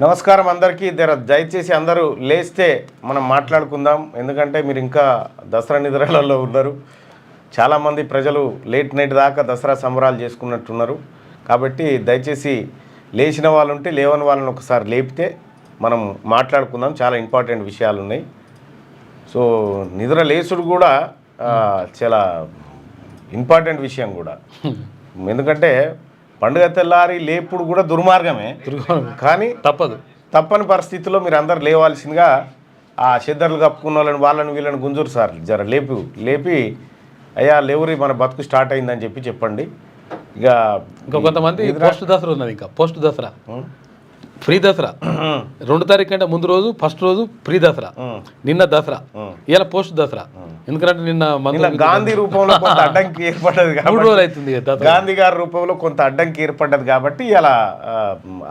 నమస్కారం అందరికీ. దయచేసి అందరూ లేస్తే మనం మాట్లాడుకుందాం. ఎందుకంటే మీరు ఇంకా దసరా నిద్రలలో ఉన్నారు. చాలామంది ప్రజలు లేట్ నైట్ దాకా దసరా సంబరాలు చేసుకున్నట్టున్నారు. కాబట్టి దయచేసి లేచిన వాళ్ళు ఉంటే లేవని వాళ్ళని ఒకసారి లేపితే మనం మాట్లాడుకుందాం. చాలా ఇంపార్టెంట్ విషయాలు ఉన్నాయి. సో నిద్ర లేసుడు కూడా చాలా ఇంపార్టెంట్ విషయం కూడా. ఎందుకంటే పండుగ తెల్లారి లేపుడు కూడా దుర్మార్గమే, కానీ తప్పని పరిస్థితుల్లో మీరు అందరు లేవాల్సిందిగా ఆ చెద్దర్లు కప్పుకున్న వాళ్ళని వీళ్ళని గుంజూరు సార్ జర లేపి అయ్యా లేవురి మన బతుకు స్టార్ట్ అయిందని చెప్పండి. ఇక కొంతమంది పోస్ట్ దసరా ఉన్నది, ఇంకా పోస్ట్ దసరా ఫ్రీ దసరా 2 తారీఖు కంటే ముందు రోజు ఫస్ట్ రోజు ఫ్రీ దసరా, నిన్న దసరా, ఇలా పోస్ట్ దసరా. ఎందుకంటే నిన్న గాంధీ రూపంలో కొంత అడ్డంకి ఏర్పడ్డది, 3 రోజులు అవుతుంది. గాంధీ గారి రూపంలో కొంత అడ్డంకి ఏర్పడ్డది కాబట్టి ఇలా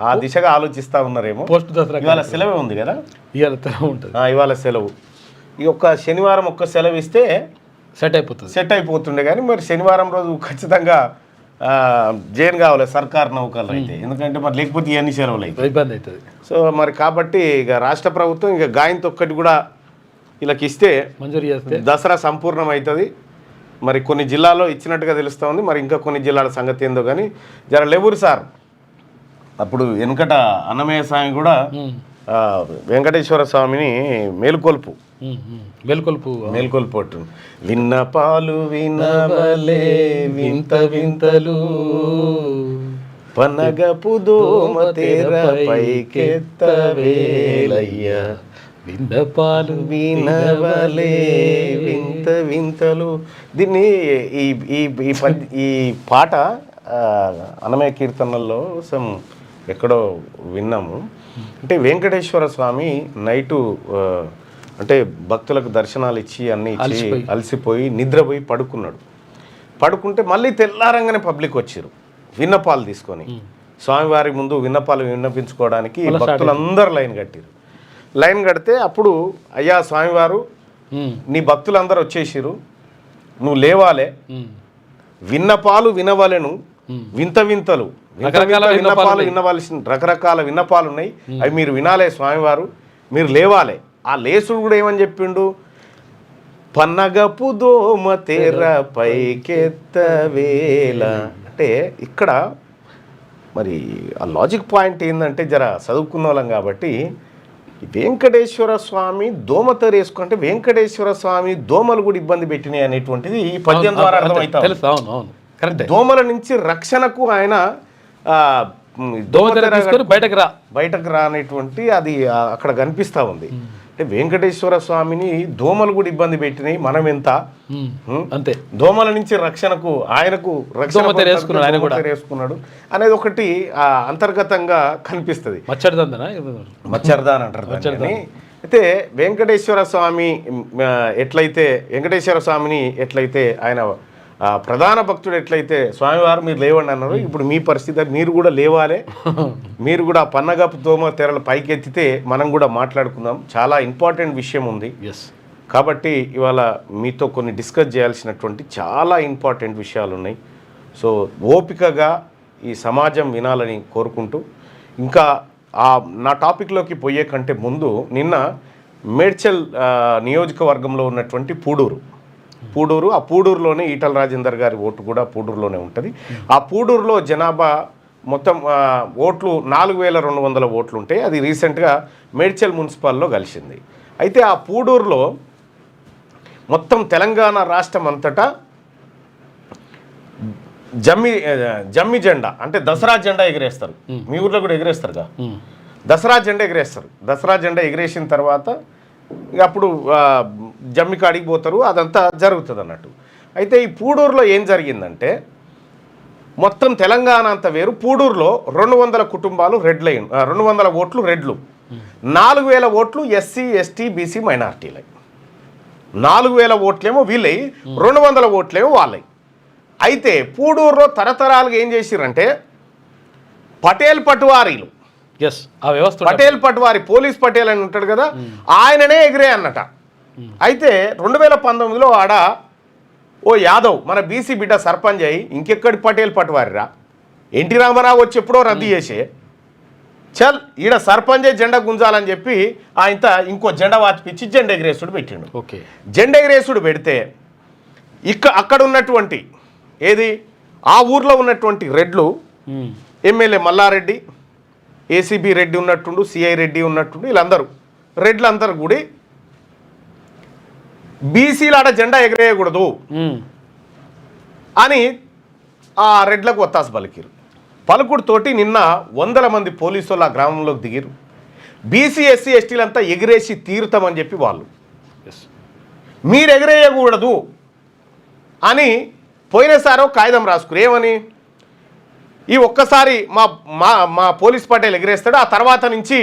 ఆ దిశగా ఆలోచిస్తూ ఉన్నారేమో. పోస్ట్ దసరా ఇవాళ సెలవే ఉంది కదా, ఇవాళ ఉంటుంది. ఇవాళ సెలవు. ఈ ఒక్క శనివారం ఒక్క సెలవు ఇస్తే సెట్ అయిపోతుండే. కానీ మరి శనివారం రోజు ఖచ్చితంగా జైన్ కావాలి సర్కార్ నౌకర్లు అయితే, ఎందుకంటే మరి లేకపోతే ఇవన్నీ సెలవులు అయితే ఇబ్బంది అవుతుంది. సో మరి కాబట్టి ఇక రాష్ట్ర ప్రభుత్వం ఇక గాయంతో ఒక్కటి కూడా వీళ్ళకి ఇస్తే మంజూరు చేస్తే దసరా సంపూర్ణం అవుతుంది. మరి కొన్ని జిల్లాల్లో ఇచ్చినట్టుగా తెలుస్తూ ఉంది. మరి ఇంకా కొన్ని జిల్లాల సంగతి ఏందో కానీ జర లేవురు సార్. అప్పుడు వెనుకట అన్నమయ్య స్వామి కూడా వెంకటేశ్వర స్వామిని మేలుకొల్పు అంటుంది. విన్నపాలు వినవలే వింత వింతలు పనగపు దోమ తెర పైకెత్తవేలయ్యా, విన్నపాలు వినవలే వింత వింతలు. దీన్ని ఈ పాట అన్నమయ్య కీర్తనల్లో ఎక్కడో విన్నాము. అంటే వెంకటేశ్వర స్వామి నైటు అంటే భక్తులకు దర్శనాలు ఇచ్చి అన్నీ ఇచ్చి అలసిపోయి నిద్రపోయి పడుకుంటే మళ్ళీ తెల్లారంగానే పబ్లిక్ వచ్చారు విన్నపాలు తీసుకొని. స్వామివారి ముందు విన్నపాలు విన్నపించుకోవడానికి భక్తులందరూ లైన్ కడితే అప్పుడు అయ్యా స్వామివారు నీ భక్తులందరూ వచ్చేసిరు, నువ్వు లేవాలే, విన్నపాలు వినవలెను వింత వింతలు విన్నపాలు వినవలసిన రకరకాల విన్నపాలు ఉన్నాయి, అవి మీరు వినాలే స్వామివారు, మీరు లేవాలే. ఆ లేసుడు కూడా ఏమని చెప్పిండు, పన్నగపు దోమ తెర పైకెత్తవేల. అంటే ఇక్కడ మరి ఆ లాజిక్ పాయింట్ ఏంటంటే జర చదువుకున్న వాళ్ళం కాబట్టి, వెంకటేశ్వర స్వామి దోమ తెర వేసుకుంటే వెంకటేశ్వర స్వామి దోమలు కూడా ఇబ్బంది పెట్టినాయి అనేటువంటిది ఈ పద్యం ద్వారా అర్థమవుతుంది. దోమల నుంచి రక్షణకు ఆయన బయటకు అనేటువంటి అది అక్కడ కనిపిస్తూ ఉంది. అంటే వెంకటేశ్వర స్వామిని దోమలు కూడా ఇబ్బంది పెట్టినాయి, మనం ఎంత అంతే. దోమల నుంచి రక్షణకు ఆయనకు వేసుకున్నాడు అనేది ఒకటి అంతర్గతంగా కనిపిస్తుంది. మచ్చర్దాన్ అంటారు. అయితే వెంకటేశ్వర స్వామిని ఎట్లయితే ఆయన ప్రధాన భక్తుడు ఎట్లయితే స్వామివారు మీరు లేవండి అన్నారు, ఇప్పుడు మీ పరిస్థితి మీరు కూడా లేవాలే, మీరు కూడా పన్నగపు దోమ తెరలు పైకెత్తితే మనం కూడా మాట్లాడుకుందాం. చాలా ఇంపార్టెంట్ విషయం ఉంది కాబట్టి ఇవాళ మీతో కొన్ని డిస్కస్ చేయాల్సినటువంటి చాలా ఇంపార్టెంట్ విషయాలు ఉన్నాయి. సో ఓపికగా ఈ సమాజం వినాలని కోరుకుంటూ, ఇంకా నా టాపిక్లోకి పోయే కంటే ముందు నిన్న మేడ్చల్ నియోజకవర్గంలో ఉన్నటువంటి పూడూరు, ఆ పూడూరులోనే ఈటల రాజేందర్ గారి ఓటు కూడా పూడూరులోనే ఉంటుంది. ఆ పూడూరులో జనాభా మొత్తం ఓట్లు 4200 ఓట్లు ఉంటాయి. అది రీసెంట్గా మేడ్చల్ మున్సిపాల్లో కలిసింది. అయితే ఆ పూడూరులో మొత్తం తెలంగాణ రాష్ట్రం అంతటా జమ్మి జెండా అంటే దసరా జెండా ఎగిరేస్తారు. మీ ఊర్లో కూడా ఎగిరేస్తారుగా, దసరా జెండా ఎగిరేసిన తర్వాత ఇక అప్పుడు జమ్మి కాడికి పోతారు, అదంతా జరుగుతుంది అన్నట్టు. అయితే ఈ పూడూరులో ఏం జరిగిందంటే మొత్తం తెలంగాణ అంతా వేరు, పూడూరులో 200 కుటుంబాలు 200 ఓట్లు రెడ్లు, 4000 ఓట్లు ఎస్సీ ఎస్టీ బీసీ మైనార్టీలై, 4000 ఓట్లేమో వీళ్ళై, 200 ఓట్లేమో వాళ్ళై. అయితే పూడూరులో తరతరాలుగా ఏం చేసిరంటే పటేల్ పటువారీలు, పటేల్ పట్వారి పోలీస్ పటేల్ అని ఉంటాడు కదా, ఆయననే ఎగిరే అన్నట. అయితే 2019లో ఆడ ఓ యాదవ్ మన బీసీ బిడ్డ సర్పంచ్ అయ్యి ఇంకెక్కడి పటేల్ పట్వారిరా, ఎన్టీ రామారావు వచ్చి ఎప్పుడో రద్దు చేసే చల్ ఈడ సర్పంచే జెండా గుంజాలని చెప్పి ఆయన ఇంకో జెండా వాతిపించి జెండా ఎగరేసుడు పెట్టిండు. ఓకే, జెండా ఎగరేసుడు పెడితే అక్కడ ఉన్నటువంటి ఏది ఆ ఊర్లో ఉన్నటువంటి రెడ్లు ఎమ్మెల్యే మల్లారెడ్డి, ఏసీబీ రెడ్డి ఉన్నట్టుండు, సిఐ రెడ్డి ఉన్నట్టుండు, వీళ్ళందరూ రెడ్లందరూ కూడి బీసీలాడ జెండా ఎగరేయకూడదు అని ఆ రెడ్లకు ఒత్తాసు పలికిరు. పలుకుడుతోటి నిన్న 100 మంది పోలీసులు ఆ గ్రామంలోకి దిగిరు. బీసీ ఎస్సీ ఎస్టీలంతా ఎగిరేసి తీరుతామని చెప్పి వాళ్ళు మీరు ఎగరేయకూడదు అని పోయినసారో కాగితం రాసుకురు. ఏమని ఈ ఒక్కసారి మా మా మా పోలీస్ పటేల్ ఎగరేస్తాడు, ఆ తర్వాత నుంచి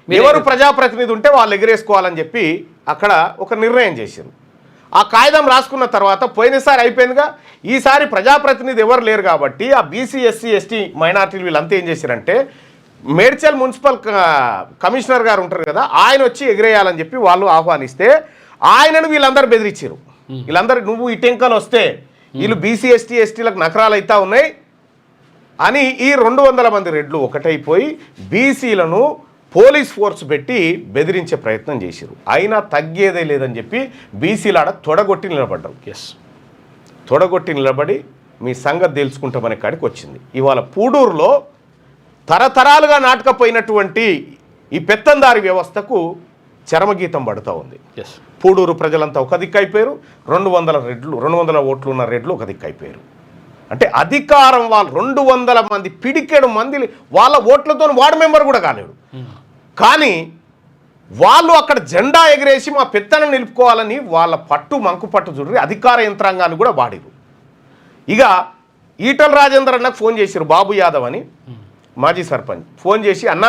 ఎవరు ప్రజాప్రతినిధి ఉంటే వాళ్ళు ఎగరేసుకోవాలని చెప్పి అక్కడ ఒక నిర్ణయం చేశారు. ఆ కాగితం రాసుకున్న తర్వాత పోయినసారి అయిపోయిందిగా, ఈసారి ప్రజాప్రతినిధి ఎవరు లేరు కాబట్టి ఆ బీసీ ఎస్సీ ఎస్టీ మైనార్టీలు వీళ్ళంతా ఏం చేశారంటే మేడ్చల్ మున్సిపల్ కమిషనర్ గారు ఉంటారు కదా, ఆయన వచ్చి ఎగిరేయాలని చెప్పి వాళ్ళు ఆహ్వానిస్తే ఆయనను వీళ్ళందరూ బెదిరించారు. వీళ్ళందరూ నువ్వు ఇటెంకలు వస్తే వీళ్ళు బీసీ ఎస్టీ ఎస్టీలకు నకరాలు అవుతా ఉన్నాయి అని ఈ 200 మంది రెడ్లు ఒకటైపోయి బీసీలను పోలీస్ ఫోర్స్ పెట్టి బెదిరించే ప్రయత్నం చేశారు. అయినా తగ్గేదే లేదని చెప్పి బీసీలాడ తొడగొట్టి నిలబడ్డారు. తొడగొట్టి నిలబడి మీ సంగతి తెలుసుకుంటామనే కాడికి వచ్చింది. ఇవాళ పూడూరులో తరతరాలుగా నాటకపోయినటువంటి ఈ పెత్తందారి వ్యవస్థకు చరమగీతం పడుతూ ఉంది. పూడూరు ప్రజలంతా ఒక దిక్కు అయిపోయారు, 200 ఓట్లు ఉన్న రెడ్లు ఒక దిక్కు అయిపోయారు. అంటే అధికారం వాళ్ళు 200 మంది పిడికెడు మంది వాళ్ళ ఓట్లతో వార్డు మెంబర్ కూడా కాలేడు, కానీ వాళ్ళు అక్కడ జెండా ఎగిరేసి మా పెత్తనం నిలుపుకోవాలని వాళ్ళ పట్టు మంకు పట్టు చూడరి అధికార యంత్రాంగాన్ని కూడా వాడిరు. ఇక ఈటల రాజేందర్ అన్నకు ఫోన్ చేశారు, బాబు యాదవ్ అని మాజీ సర్పంచ్ ఫోన్ చేసి, అన్న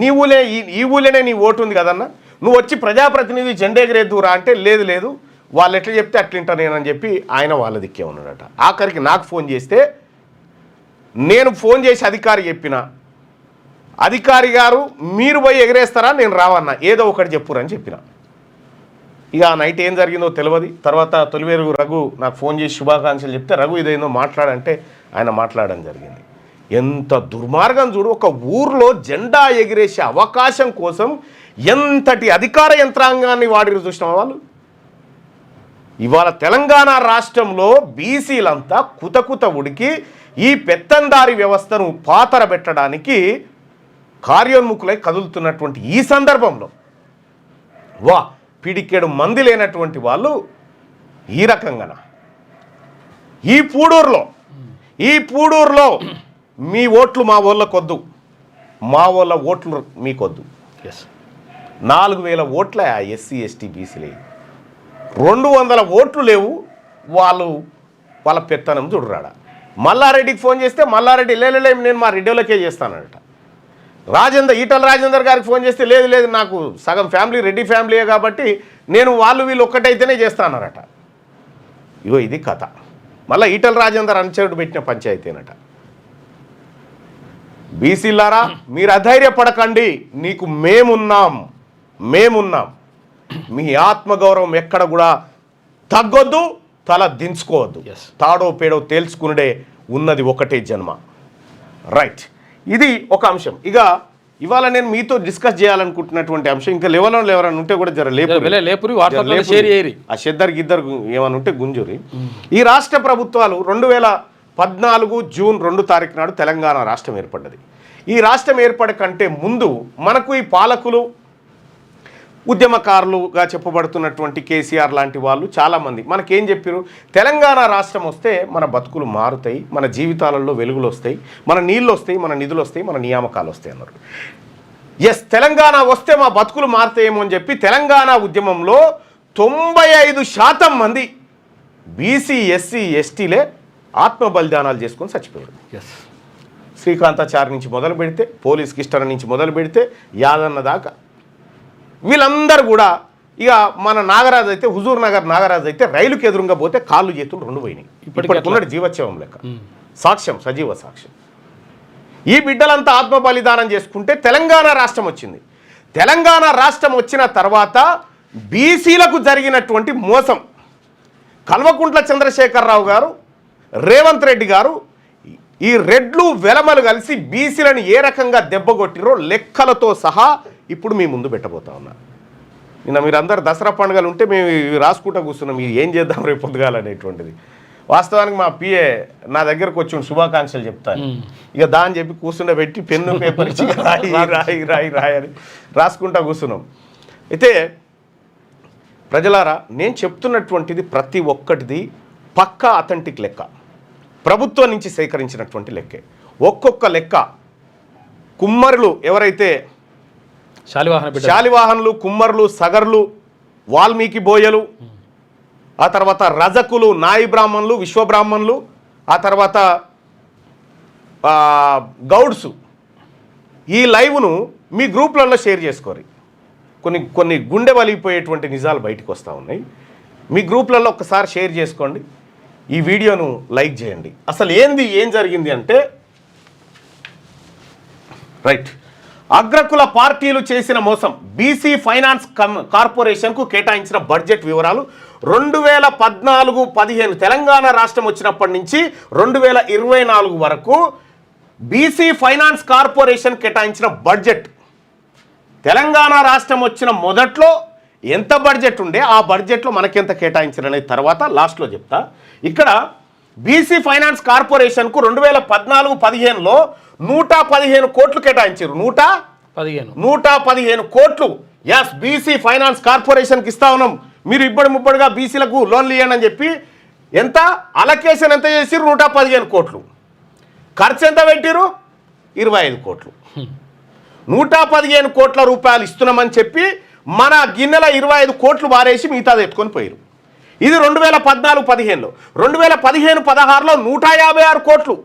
నీ ఊలే ఈ ఊళ్ళోనే నీ ఓటు ఉంది కదన్న, నువ్వు వచ్చి ప్రజాప్రతినిధి జెండా ఎగిరేద్దురా అంటే లేదు లేదు వాళ్ళు ఎట్లా చెప్తే అట్లింటా నేనని చెప్పి ఆయన వాళ్ళ దిక్కే ఉన్నాడట. ఆఖరికి నాకు ఫోన్ చేస్తే నేను ఫోన్ చేసి అధికారి చెప్పిన, అధికారి గారు మీరు పోయి ఎగరేస్తారా నేను రావన్నా ఏదో ఒకటి చెప్పురని చెప్పిన. ఇక ఆ నైట్ ఏం జరిగిందో తెలియదు. తర్వాత తొలివేరు రఘు నాకు ఫోన్ చేసి శుభాకాంక్షలు చెప్తే రఘు ఇదేందో మాట్లాడంటే ఆయన మాట్లాడడం జరిగింది. ఎంత దుర్మార్గం చూడు, ఒక ఊర్లో జెండా ఎగిరేసే అవకాశం కోసం ఎంతటి అధికార యంత్రాంగాన్ని వాడిరు చూసినాం వాళ్ళు. ఇవాళ తెలంగాణ రాష్ట్రంలో బీసీలంతా కుతకుత ఉడికి ఈ పెత్తందారి వ్యవస్థను పాతరబెట్టడానికి కార్యోన్ముఖులై కదులుతున్నటువంటి ఈ సందర్భంలో పిడికెడు మంది లేనటువంటి వాళ్ళు ఈ రకంగా ఈ పూడూరులో మీ ఓట్లు మా వాళ్ళకొద్దు, మా వాళ్ళ ఓట్లు మీకొద్దు. 4000 ఓట్ల ఎస్సీ ఎస్టీ బీసీలే, 200 ఓట్లు లేవు, వాళ్ళ పెత్తనం చూడరాడ. మల్లారెడ్డికి ఫోన్ చేస్తే మల్లారెడ్డి లేదు నేను మా రెడ్డిలకే చేస్తానట. ఈటల రాజేందర్ గారికి ఫోన్ చేస్తే లేదు లేదు నాకు సగం ఫ్యామిలీ రెడ్డి ఫ్యామిలీయే కాబట్టి నేను వీళ్ళు ఒక్కటైతేనే చేస్తానరట. ఇగో ఇది కథ. మళ్ళీ ఈటల రాజేందర్ అనుచరుడు పెట్టిన పంచాయతీనట. బీసీలారా మీరు అధైర్యపడకండి, నీకు మేమున్నాం. మీ ఆత్మగౌరవం ఎక్కడ కూడా తగ్గొద్దు, తల దించుకోవద్దు. తాడో పేడో తేల్చుకునే ఉన్నది ఒకటే జన్మ. రైట్, ఇది ఒక అంశం. ఇక ఇవాళ నేను మీతో డిస్కస్ చేయాలనుకుంటున్నటువంటి అంశం ఇంకా ఎవరైనా ఉంటే కూడా లేపురి ఆ షెద్దరు గిద్దరు ఏమైనా ఉంటే గుంజూరి. ఈ రాష్ట్ర ప్రభుత్వాలు 2014 జూన్ 2 తారీఖు నాడు తెలంగాణ రాష్ట్రం ఏర్పడ్డది. ఈ రాష్ట్రం ఏర్పడ కంటే ముందు మనకు ఈ పాలకులు ఉద్యమకారులుగా చెప్పబడుతున్నటువంటి కేసీఆర్ లాంటి వాళ్ళు చాలామంది మనకేం చెప్పారు, తెలంగాణ రాష్ట్రం వస్తే మన బతుకులు మారుతాయి, మన జీవితాలలో వెలుగులు వస్తాయి, మన నీళ్ళు వస్తాయి, మన నిధులు వస్తాయి, మన నియామకాలు వస్తాయి అన్నారు. తెలంగాణ వస్తే మా బతుకులు మారుతాయేమో అని చెప్పి తెలంగాణ ఉద్యమంలో 95% మంది బీసీ ఎస్సీ ఎస్టీలే ఆత్మ బలిదానాలు చేసుకొని చచ్చిపోయారు. శ్రీకాంతాచారి నుంచి మొదలు పెడితే, పోలీస్ కిష్టన నుంచి మొదలు పెడితే, యాదన్న దాకా వీళ్ళందరూ కూడా ఇక మన నాగరాజు అయితే హుజూర్ నగర్ నాగరాజు అయితే రైలుకి ఎదురుగా పోతే కాళ్ళు చేతులు 2 పోయినాయి. ఇప్పటికున్న జీవోత్సవం లెక్క సాక్ష్యం, సజీవ సాక్ష్యం. ఈ బిడ్డలంతా ఆత్మ బలిదానం చేసుకుంటే తెలంగాణ రాష్ట్రం వచ్చింది. తెలంగాణ రాష్ట్రం వచ్చిన తర్వాత బీసీలకు జరిగినటువంటి మోసం, కల్వకుంట్ల చంద్రశేఖరరావు గారు, రేవంత్ రెడ్డి గారు ఈ రెడ్లు వెలమలు కలిసి బీసీలను ఏ రకంగా దెబ్బగొట్టిరో లెక్కలతో సహా ఇప్పుడు మీ ముందు పెట్టబోతా ఉన్నా. నిన్న మీరు అందరు దసరా పండుగలు ఉంటే మేము ఇవి రాసుకుంటూ కూర్చున్నాం, మీరు ఏం చేద్దాం రేపు పొద్దుగాలనేటువంటిది. వాస్తవానికి మా పిఏ నా దగ్గరకు వచ్చి శుభాకాంక్షలు చెప్తాను, ఇక దాని చెప్పి కూర్చుండ పెట్టి పెన్ను పేపర్ ఇచ్చి రాయి రాయి రాయి రాయి అని రాసుకుంటా కూర్చున్నాం. అయితే ప్రజలారా, నేను చెప్తున్నటువంటిది ప్రతి ఒక్కటిది పక్కా అథెంటిక్ లెక్క, ప్రభుత్వం నుంచి సేకరించినటువంటి లెక్కే. ఒక్కొక్క లెక్క కుమ్మరులు ఎవరైతే శాలివాహనులు, కుమ్మరులు, సగర్లు, వాల్మీకి బోయలు, ఆ తర్వాత రజకులు, నాయి బ్రాహ్మణులు, విశ్వబ్రాహ్మణులు, ఆ తర్వాత గౌడ్సు, ఈ లైవ్ను మీ గ్రూప్లలో షేర్ చేసుకోరు. కొన్ని గుండె వలిగిపోయేటువంటి నిజాలు బయటకు వస్తూ ఉన్నాయి. మీ గ్రూప్లలో ఒక్కసారి షేర్ చేసుకోండి, ఈ వీడియోను లైక్ చేయండి. అసలు ఏం జరిగింది అంటే, రైట్, అగ్రకుల పార్టీలు చేసిన మోసం, బీసీ ఫైనాన్స్ కార్పొరేషన్కు కేటాయించిన బడ్జెట్ వివరాలు 2014-15 తెలంగాణ రాష్ట్రం వచ్చినప్పటి నుంచి 2024 వరకు బీసీ ఫైనాన్స్ కార్పొరేషన్ కేటాయించిన బడ్జెట్. తెలంగాణ రాష్ట్రం వచ్చిన మొదట్లో ఎంత బడ్జెట్ ఉండే, ఆ బడ్జెట్లో మనకెంత కేటాయించారనే తర్వాత లాస్ట్లో చెప్తా. ఇక్కడ బీసీ ఫైనాన్స్ కార్పొరేషన్కు 2014-15లో 115 కోట్లు కేటాయించారు. 115 కోట్లు ఎస్ బీసీ ఫైనాన్స్ కార్పొరేషన్కి ఇస్తా ఉన్నాం, మీరు ముప్పడిగా బీసీలకు లోన్లు ఇవ్వండి అని చెప్పి ఎంత అలొకేషన్ ఎంత చేసిరు? 115 కోట్లు. ఖర్చు ఎంత పెట్టిరు? 25 కోట్లు. 115 కోట్ల రూపాయలు ఇస్తున్నామని చెప్పి మన గిన్నెల 25 కోట్లు వారేసి మిగతాది ఎత్తుకొని పోయారు. ఇది 2014-15లో. 2015-16లో 156 కోట్లు.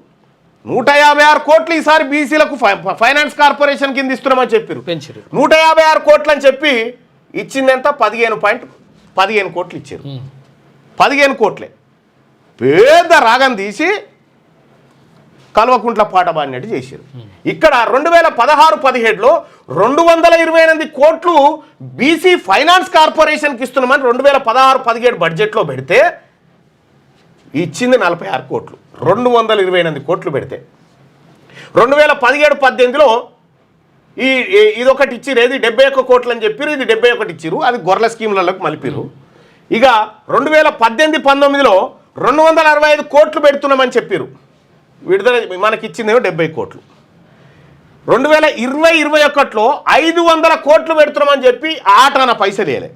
156 కోట్లు ఈసారి బీసీలకు ఫైనాన్స్ కార్పొరేషన్ కింద ఇస్తున్నామని చెప్పారు. 156 కోట్లు అని చెప్పి ఇచ్చిందంతా 15 కోట్లు ఇచ్చారు. 15 కోట్లే పెద్ద రాగం తీసి కల్వకుంట్ల పాట బాడినట్టు చేశారు. ఇక్కడ 2016-17లో 228 కోట్లు బీసీ ఫైనాన్స్ కార్పొరేషన్కి ఇస్తున్నామని 2016-17 బడ్జెట్లో పెడితే ఇచ్చింది 46 కోట్లు. 228 కోట్లు పెడితే 2017-18లో ఇదొకటి ఇచ్చిరు, ఏది 71 కోట్లు అని చెప్పారు, ఇది 71 ఇచ్చిరు, అది గొర్రెల స్కీమ్లకు మలిపిరు. ఇక 2018-19లో 265 కోట్లు పెడుతున్నామని చెప్పారు, విడుదల మనకి ఇచ్చిందేమో 70 కోట్లు. 2020-21లో 500 కోట్లు పెడుతున్నామని చెప్పి ఆటాన పైసలు ఇవ్వలే.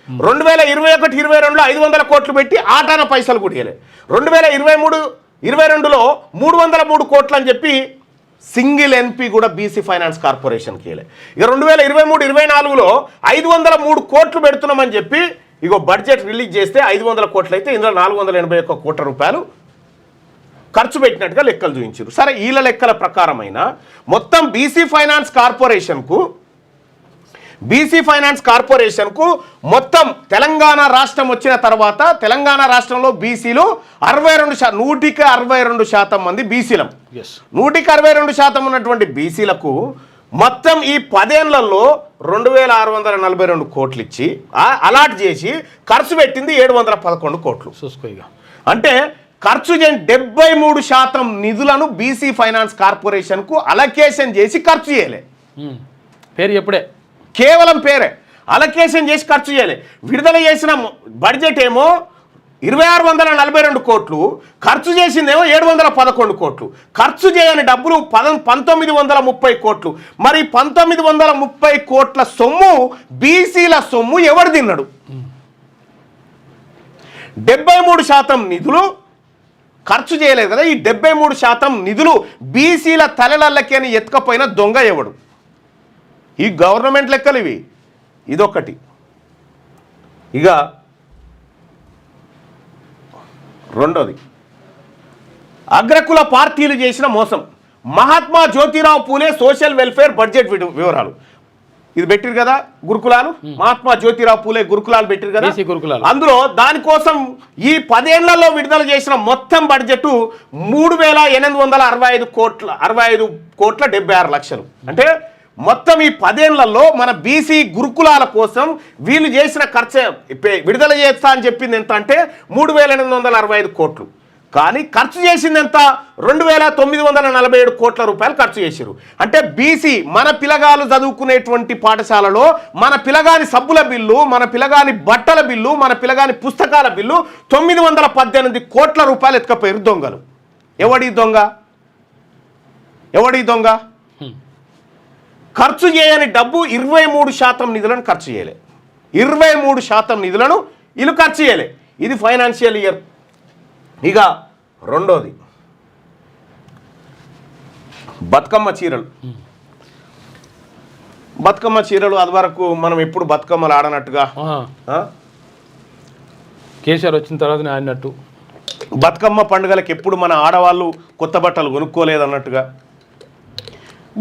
2021-22లో 500 కోట్లు పెట్టి ఆటాన పైసలు కూడా ఇవ్వలే. 2023-22లో 303 కోట్లు అని చెప్పి సింగిల్ ఎన్పీ కూడా బీసీ ఫైనాన్స్ కార్పొరేషన్కి ఇవ్వలే. ఇక 2023-24లో 503 కోట్లు పెడుతున్నామని చెప్పి ఇగో బడ్జెట్ రిలీజ్ చేస్తే 500 కోట్లు అయితే ఇందులో 481 కోట్ల రూపాయలు ఖర్చు పెట్టినట్టుగా లెక్కలు చూపించారు. సరే, వీళ్ళ లెక్కల ప్రకారమైన మొత్తం బీసీ ఫైనాన్స్ కార్పొరేషన్కు మొత్తం తెలంగాణ రాష్ట్రం వచ్చిన తర్వాత తెలంగాణ రాష్ట్రంలో బీసీలు 162% మంది బీసీలం. 162% ఉన్నటువంటి బీసీలకు మొత్తం ఈ 10 ఏళ్లలో 2642 కోట్లు ఇచ్చి అలాట్ చేసి ఖర్చు పెట్టింది 711 కోట్లు. అంటే ఖర్చు 73% నిధులను బీసీ ఫైనాన్స్ కార్పొరేషన్కు అలొకేషన్ చేసి ఖర్చు చేయలే. పేరు ఎప్పుడే కేవలం పేరే అలొకేషన్ చేసి ఖర్చు చేయలే. విడుదల చేసిన బడ్జెట్ ఏమో 2642 కోట్లు, ఖర్చు చేసిందేమో 711 కోట్లు. ఖర్చు చేయని డబ్బులు 1930 కోట్లు. మరి 1930 కోట్ల సొమ్ము బీసీల సొమ్ము ఎవరు తిన్నాడు? 73% నిధులు ఖర్చు చేయలేదు కదా. ఈ 73% నిధులు బీసీల తలలల్లకేని ఎత్తుకపోయిన దొంగ ఎవడు? ఈ గవర్నమెంట్ లెక్కలు ఇవి. ఇదొకటి. ఇక రెండోది, అగ్రకుల పార్టీలు చేసిన మోసం. Mahatma Jyotirao Phule social welfare budget వివరాలు ఇది పెట్టిరు కదా, గురుకులాలు, మహాత్మా జ్యోతిరావు పూలే గురుకులాలు పెట్టిరు కదా. అందులో దానికోసం ఈ 10 ఏళ్లలో విడుదల చేసిన మొత్తం బడ్జెట్ 3865 కోట్ల 76 లక్షలు. అంటే మొత్తం ఈ 10 ఏళ్లలో మన బీసీ గురుకులాల కోసం వీళ్ళు చేసిన ఖర్చు విడుదల చేస్తా అని చెప్పింది ఎంత అంటే 3865 కోట్లు. కానీ ఖర్చు చేసింది ఎంత 2,947 కోట్ల రూపాయలు ఖర్చు చేశారు. అంటే బీసీ మన పిల్లగాలు చదువుకునేటువంటి పాఠశాలలో మన పిల్లగాని సబ్బుల బిల్లు, మన పిల్లగాని బట్టల బిల్లు, మన పిల్లగాని పుస్తకాల బిల్లు 918 కోట్ల రూపాయలు ఎత్తుకపోయారు దొంగలు. ఎవడి దొంగ? ఖర్చు చేయని డబ్బు 23% నిధులను ఖర్చు చేయలే. 23% నిధులను వీళ్ళు ఖర్చు చేయలే. ఇది ఫైనాన్షియల్ ఇయర్. ఇక రెండోది బతుకమ్మ చీరలు అది వరకు మనం ఎప్పుడు బతుకమ్మలు ఆడనట్టుగా కేసీఆర్ వచ్చిన తర్వాత ఆడినట్టు బతుకమ్మ పండుగలకు ఎప్పుడు మన ఆడవాళ్ళు కొత్త బట్టలు కొనుక్కోలేదన్నట్టుగా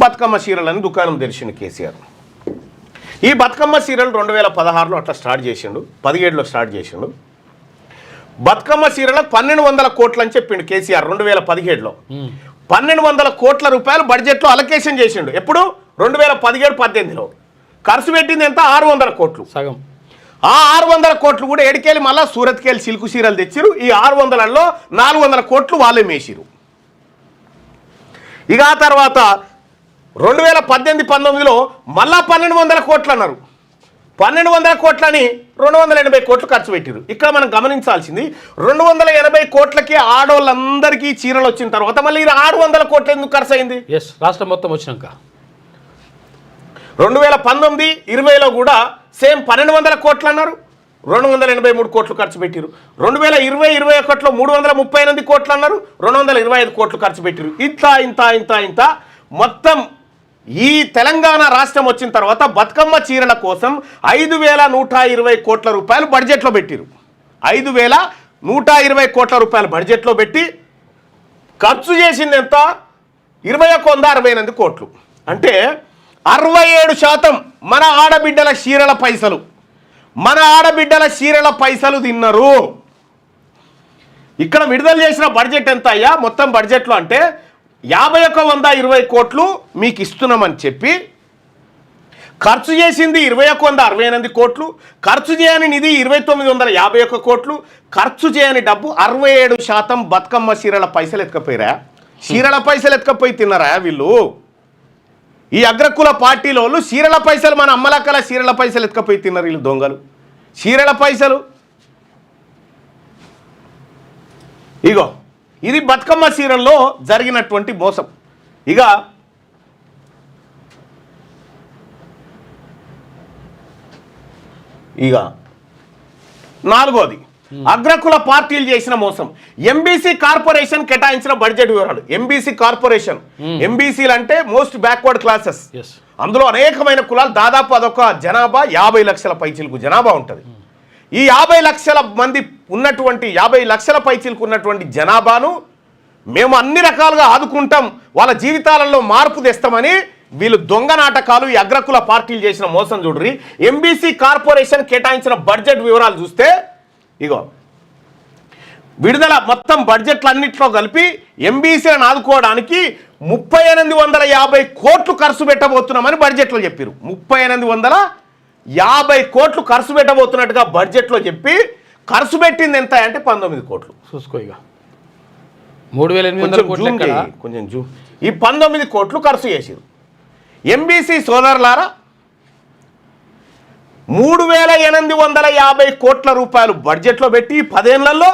బతుకమ్మ చీరలని దుకాణం తెరిచిండు కేసీఆర్. ఈ బతుకమ్మ చీరలు 2016లో అట్లా స్టార్ట్ చేసిండు, 17లో స్టార్ట్ చేసిండు. బతుకమ్మ చీరలకు 1,200 కోట్లు అని చెప్పిండు కేసీఆర్ 2017లో. 1,200 కోట్ల రూపాయలు బడ్జెట్లో అలొకేషన్ చేసిండు. ఎప్పుడు 2017-18లో. ఖర్చు పెట్టింది ఎంత 600 కోట్లు. సగం. ఆ 600 కోట్లు కూడా ఎడికెళ్ళి మళ్ళీ సూరత్కెళ్ళి సిల్కు చీరలు తెచ్చిరు. ఈ 600లలో 400 కోట్లు వాళ్ళే మేసిరు. ఇక ఆ తర్వాత 2018-19లో మళ్ళా 1,200 కోట్లు అన్నారు. 1,200 కోట్లని 280 కోట్లు ఖర్చు పెట్టారు. ఇక్కడ మనం గమనించాల్సింది 280 కోట్లకి ఆడవాళ్ళందరికీ చీరలు వచ్చిన తర్వాత మళ్ళీ 600 కోట్లు ఎందుకు ఖర్చు అయింది? రాష్ట్రం మొత్తం వచ్చినాక 2019-20లో కూడా సేమ్ 1,200 కోట్లు అన్నారు, 283 కోట్లు ఖర్చు పెట్టారు. 2020-21లో 338 కోట్లు అన్నారు, 225 కోట్లు ఖర్చు పెట్టారు. ఇంత మొత్తం ఈ తెలంగాణ రాష్ట్రం వచ్చిన తర్వాత బతుకమ్మ చీరల కోసం 5,120 కోట్ల రూపాయలు బడ్జెట్లో పెట్టారు. 5,120 కోట్ల రూపాయలు బడ్జెట్లో పెట్టి ఖర్చు చేసింది ఎంత 21,168 కోట్లు. అంటే 67% మన ఆడబిడ్డల చీరల పైసలు తిన్నారు. ఇక్కడ విడుదల చేసిన బడ్జెట్ ఎంత అయ్యా మొత్తం బడ్జెట్లో అంటే 51,120 కోట్లు మీకు ఇస్తున్నామని చెప్పి ఖర్చు చేసింది 21,168 కోట్లు, ఖర్చు చేయని నిధి 2,951 కోట్లు, ఖర్చు చేయని డబ్బు 67% బతుకమ్మ చీరల పైసలు ఎత్తుకపోయిరా. చీరల పైసలు ఎత్తుకపోయి తిన్నారా వీళ్ళు? ఈ అగ్రకుల పార్టీలో వాళ్ళు చీరల పైసలు, మన అమ్మలక్కల చీరల పైసలు ఎత్తుకపోయి తిన్నారు వీళ్ళు దొంగలు. చీరల పైసలు ఇగో ఇది బతుకమ్మ చీరల్లో జరిగినటువంటి మోసం. ఇక నాలుగోది అగ్రకుల పార్టీలు చేసిన మోసం. ఎంబీసీ కార్పొరేషన్ కేటాయించిన బడ్జెట్ వివరాలు. ఎంబీసీ కార్పొరేషన్, ఎంబీసీలు అంటే మోస్ట్ బ్యాక్వర్డ్ క్లాసెస్. అందులో అనేకమైన కులాలు, దాదాపు అదొక జనాభా 50 లక్షల పైచిలకు జనాభా ఉంటుంది. ఈ 50 లక్షల మంది ఉన్నటువంటి 50 లక్షల పైచిలకు ఉన్నటువంటి జనాభాను మేము అన్ని రకాలుగా ఆదుకుంటాం, వాళ్ళ జీవితాలలో మార్పు తెస్తామని వీళ్ళు దొంగ నాటకాలు ఈ అగ్రకుల పార్టీలు చేసిన మోసం చూడ్రి. ఎంబీసీ కార్పొరేషన్ కేటాయించిన బడ్జెట్ వివరాలు చూస్తే ఇగో విడుదల మొత్తం బడ్జెట్లన్నింటిలో కలిపి ఎంబీసీలను ఆదుకోవడానికి 3,850 కోట్లు ఖర్చు పెట్టబోతున్నామని బడ్జెట్లో చెప్పారు. 3,850 కోట్లు ఖర్చు పెట్టబోతున్నట్టుగా బడ్జెట్లో చెప్పి ఖర్చు పెట్టింది ఎంత అంటే 19 కోట్లు. చూసుకో ఇక 3,800 కోట్లు కొంచెం జూమ్. ఈ 19 కోట్లు ఖర్చు చేసారు. ఎంబీసీ సోదరులారా 3,850 కోట్ల రూపాయలు బడ్జెట్లో పెట్టి 10 ఏళ్లలో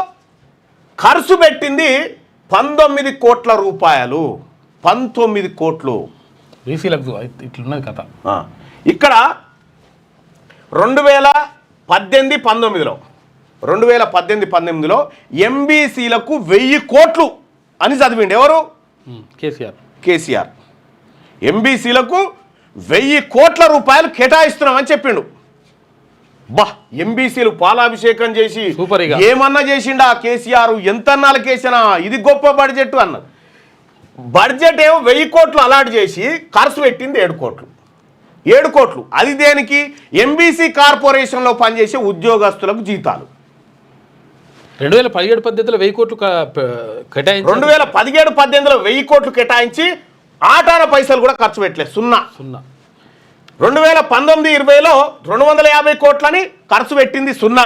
ఖర్చు పెట్టింది 19 కోట్ల రూపాయలు. 19 కోట్లు బీసీలకు ఇట్లున్నది కథ. ఇక్కడ 2018-19లో ఎంబీసీలకు 1000 కోట్లు అని చదివిండు ఎవరు? కేసీఆర్. ఎంబీసీలకు 1000 కోట్ల రూపాయలు కేటాయిస్తున్నామని చెప్పిండు. ఎంబీసీలు పాలాభిషేకం చేసి ఏమన్నా చేసిండా కేసీఆర్? ఎంత అన్నాలకేసినా ఇది గొప్ప బడ్జెట్ అన్నది. బడ్జెట్ ఏమో 1000 కోట్లు అలాట్ చేసి ఖర్చు పెట్టింది 7 కోట్లు. 7 కోట్లు అది దేనికి? ఎంబీసీ కార్పొరేషన్లో పనిచేసే ఉద్యోగస్తులకు జీతాలు. 2017-18లో 1000 కోట్లు కేటాయించి 2017-18లో 1000 కోట్లు కేటాయించి ఆటాన పైసలు కూడా ఖర్చు పెట్టలేదు. సున్నా. 2019-20లో 250 కోట్లని ఖర్చు పెట్టింది సున్నా.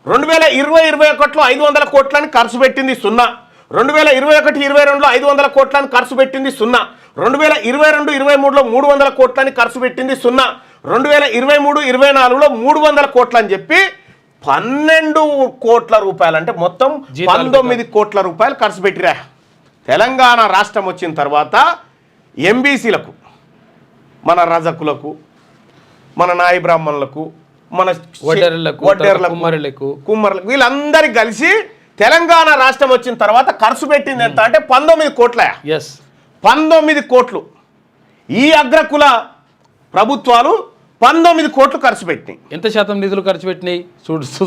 2020-21లో 500 కోట్లని ఖర్చు పెట్టింది సున్నా. 2021-22లో 500 కోట్లని ఖర్చు పెట్టింది 0. 2022-23లో 300 కోట్లని ఖర్చు పెట్టింది 0. 2023-24లో 300 కోట్లని చెప్పి 12 కోట్ల రూపాయలు అంటే మొత్తం 19 కోట్ల రూపాయలు ఖర్చు పెట్టిరా. తెలంగాణ రాష్ట్రం వచ్చిన తర్వాత ఎంబీసీలకు, మన రజకులకు, మన నాయి బ్రాహ్మణులకు, మన వడ్డేర్లకు, కుమ్మరులకు వీళ్ళందరికీ కలిసి తెలంగాణ రాష్ట్రం వచ్చిన తర్వాత ఖర్చు పెట్టింది ఎంత అంటే 19 కోట్ల. 19 కోట్లు. ఈ అగ్రకుల ప్రభుత్వాలు 19 కోట్లు ఖర్చు పెట్టినాయి. ఎంత శాతం నిధులు ఖర్చు పెట్టినాయి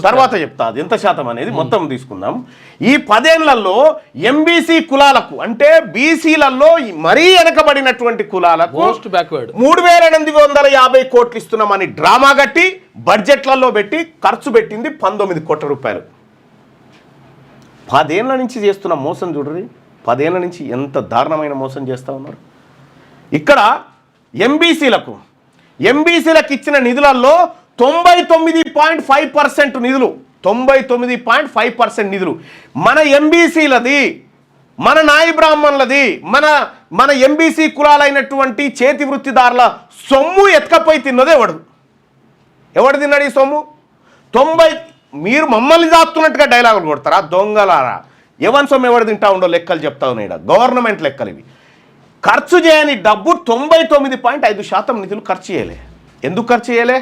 తర్వాత చెప్తా, అది ఎంత శాతం అనేది మొత్తం తీసుకుందాం. ఈ 10 ఏళ్లలో ఎంబీసీ కులాలకు అంటే బీసీలలో మరీ వెనకబడినటువంటి కులాలకు 3850 కోట్లు ఇస్తున్నామని డ్రామా కట్టి బడ్జెట్లలో పెట్టి ఖర్చు పెట్టింది 19 కోట్ల రూపాయలు. 10 ఏళ్ల నుంచి చేస్తున్న మోసం చూడరి. 10 ఏళ్ల నుంచి ఎంత దారుణమైన మోసం చేస్తూ ఉన్నారు. ఇక్కడ ఎంబీసీలకు ఇచ్చిన నిధులలో 99.5% నిధులు, 99.5% నిధులు మన ఎంబీసీలది, మన నాయి బ్రాహ్మణులది, మన ఎంబీసీ కులాలైనటువంటి చేతి వృత్తిదారుల సొమ్ము ఎత్తుకపోయి తిన్నది ఎవడు తిన్నాడు ఈ సొమ్ము? 90. మీరు మమ్మల్ని దాస్తున్నట్టుగా డైలాగులు కొడతారా దొంగలారా? ఎవరి సొమ్ము ఎవడు తింటా ఉండో లెక్కలు చెప్తా ఉన్నాయి. గవర్నమెంట్ లెక్కలు ఇవి. ఖర్చు చేయని డబ్బు 99.5% నిధులు ఖర్చు చేయలే. ఎందుకు ఖర్చు చేయలే?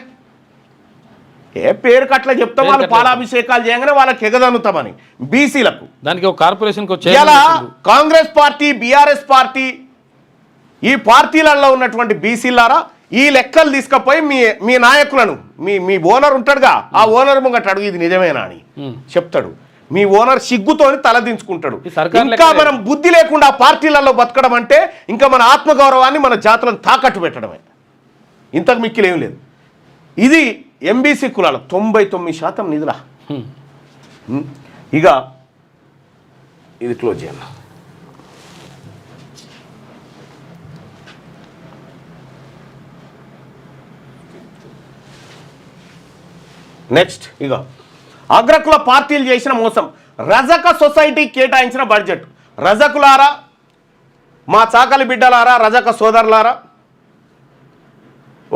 పేరుకి అట్లా చెప్తాం, వాళ్ళు పాలాభిషేకాలు చేయగానే వాళ్ళకి ఎగదనుతామని. బీసీలకు దానికి ఒక corporation Congress party, BRS party, ఈ పార్టీలలో ఉన్నటువంటి బీసీలారా ఈ లెక్కలు తీసుకుపోయి మీ నాయకులను, మీ ఓనర్ ఉంటాడుగా, ఆ ఓనర్ ముంగట అడుగు ఇది నిజమేనా అని చెప్తాడు. మీ ఓనర్ సిగ్గుతోని తలదించుకుంటాడు. ఇంకా మనం బుద్ధి లేకుండా పార్టీలలో బతకడం అంటే ఇంకా మన ఆత్మగౌరవాన్ని, మన జాతులను తాకట్టు పెట్టడమే. ఇంతకు మిక్కిలేం లేదు. ఇది ఎంబీసీ కులాలు 99% నిధులా. ఇక ఇది క్లోజ్ చేయాలి. నెక్స్ట్ ఇక అగ్రకుల పార్టీలు చేసిన మోసం. రజక సొసైటీ కేటాయించిన బడ్జెట్. రజకులారా, మా చాకలి బిడ్డలారా, రజక సోదరులారా,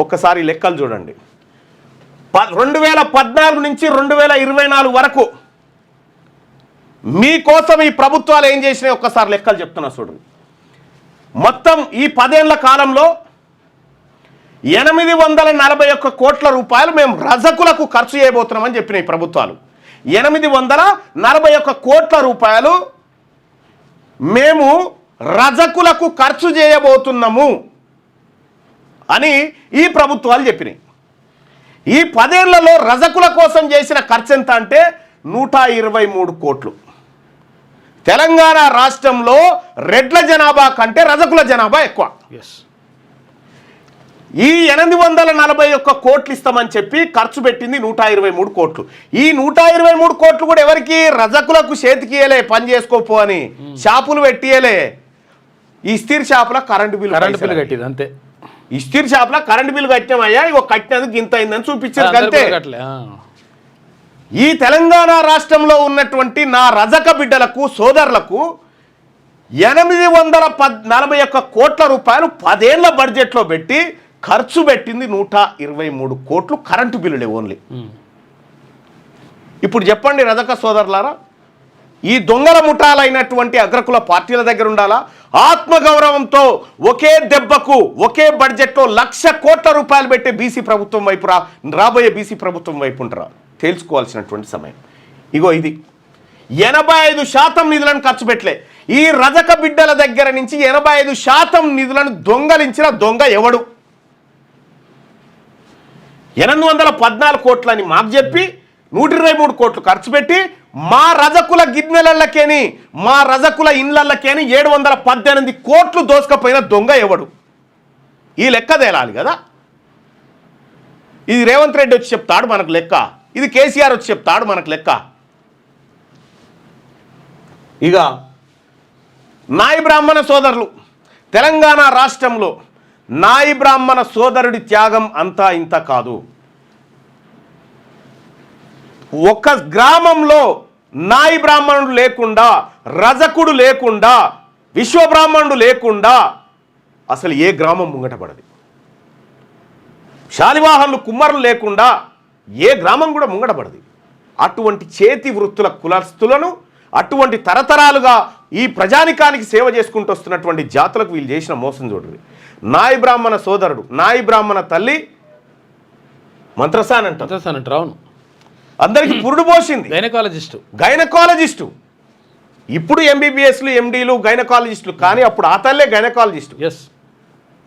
ఒక్కసారి లెక్కలు చూడండి. 2014 నుంచి 2024 వరకు మీకోసం ఈ ప్రభుత్వాలు ఏం చేసినాయి ఒక్కసారి లెక్కలు చెప్తున్నా చూడండి. మొత్తం ఈ 10 ఏళ్ల కాలంలో 841 కోట్ల రూపాయలు మేము రజకులకు ఖర్చు చేయబోతున్నామని చెప్పినాయి ప్రభుత్వాలు. 841 కోట్ల రూపాయలు మేము రజకులకు ఖర్చు చేయబోతున్నాము అని ఈ ప్రభుత్వాలు చెప్పినాయి. ఈ 10 ఏళ్లలో రజకుల కోసం చేసిన ఖర్చు ఎంత అంటే 123 కోట్లు. తెలంగాణ రాష్ట్రంలో రెడ్ల జనాభా కంటే రజకుల జనాభా ఎక్కువ. ఈ 841 కోట్లు ఇస్తామని చెప్పి ఖర్చు పెట్టింది 123 కోట్లు. ఈ 123 కోట్లు కూడా ఎవరికి? రజకులకు చేతికియలే, పని చేసుకోపో అని షాపులు పెట్టియలే. ఇస్తీర్ షాపుల కరెంటు బిల్లు కట్టింది అంతే. ఇస్తీర్ షాపుల కరెంటు బిల్లు కట్టినామయ్యా, ఇగో కట్టినందుకు ఇంత అయిందని చూపించారు అంతే. ఈ తెలంగాణ రాష్ట్రంలో ఉన్నటువంటి నా రజక బిడ్డలకు, సోదరులకు 841 కోట్ల రూపాయలు 10 ఏళ్ల బడ్జెట్లో పెట్టి ఖర్చు పెట్టింది 123 కోట్లు కరెంటు బిల్లులే ఓన్లీ. ఇప్పుడు చెప్పండి రజక సోదరులారా, ఈ దొంగల ముఠాలైనటువంటి అగ్రకుల పార్టీల దగ్గర ఉండాలా? ఆత్మగౌరవంతో ఒకే దెబ్బకు ఒకే బడ్జెట్లో 1,00,000 కోట్ల రూపాయలు పెట్టే బీసీ ప్రభుత్వం వైపు రాబోయే బీసీ ప్రభుత్వం వైపు ఉంటారా? తేల్చుకోవాల్సినటువంటి సమయం. ఇగో ఇది 85% నిధులను ఖర్చు పెట్టలే. ఈ రజక బిడ్డల దగ్గర నుంచి 85% నిధులను దొంగలించిన దొంగ ఎవడు? 814 కోట్లని మాకు చెప్పి 123 కోట్లు ఖర్చు పెట్టి మా రజకుల గిన్నెలకేని, మా రజకుల ఇండ్లకేని 718 కోట్లు దోసుకపోయిన దొంగ ఎవడు? ఈ లెక్క తేలాలి కదా. ఇది రేవంత్ రెడ్డి వచ్చి చెప్తాడు మనకు లెక్క, ఇది కేసీఆర్ వచ్చి చెప్తాడు మనకు లెక్క. ఇక నాయి బ్రాహ్మణ సోదరులు, తెలంగాణ రాష్ట్రంలో నాయి బ్రాహ్మణ సోదరుడి త్యాగం అంతా ఇంత కాదు. ఒక గ్రామంలో నాయి బ్రాహ్మణుడు లేకుండా, రజకుడు లేకుండా, విశ్వబ్రాహ్మణుడు లేకుండా అసలు ఏ గ్రామం ముంగటపడదు. శాలివాహనులు కుమ్మరులు లేకుండా ఏ గ్రామం కూడా ముంగటపడదు. అటువంటి చేతి వృత్తుల కులస్తులను, అటువంటి తరతరాలుగా ఈ ప్రజానికానికి సేవ చేసుకుంటూ వస్తున్నటువంటి జాతులకు వీళ్ళు చేసిన మోసం చూడండి. నాయి బ్రాహ్మణ సోదరుడు, నాయి బ్రాహ్మణ తల్లి మంత్రసాన్ అంటారు. అవును, అందరికి పురుడు పోసింది. గైనకాలజిస్టు. ఇప్పుడు ఎంబీబీఎస్లు, ఎండీలు, గైనకాలజిస్టులు, కానీ అప్పుడు ఆ తల్లే గైనకాలజిస్టు.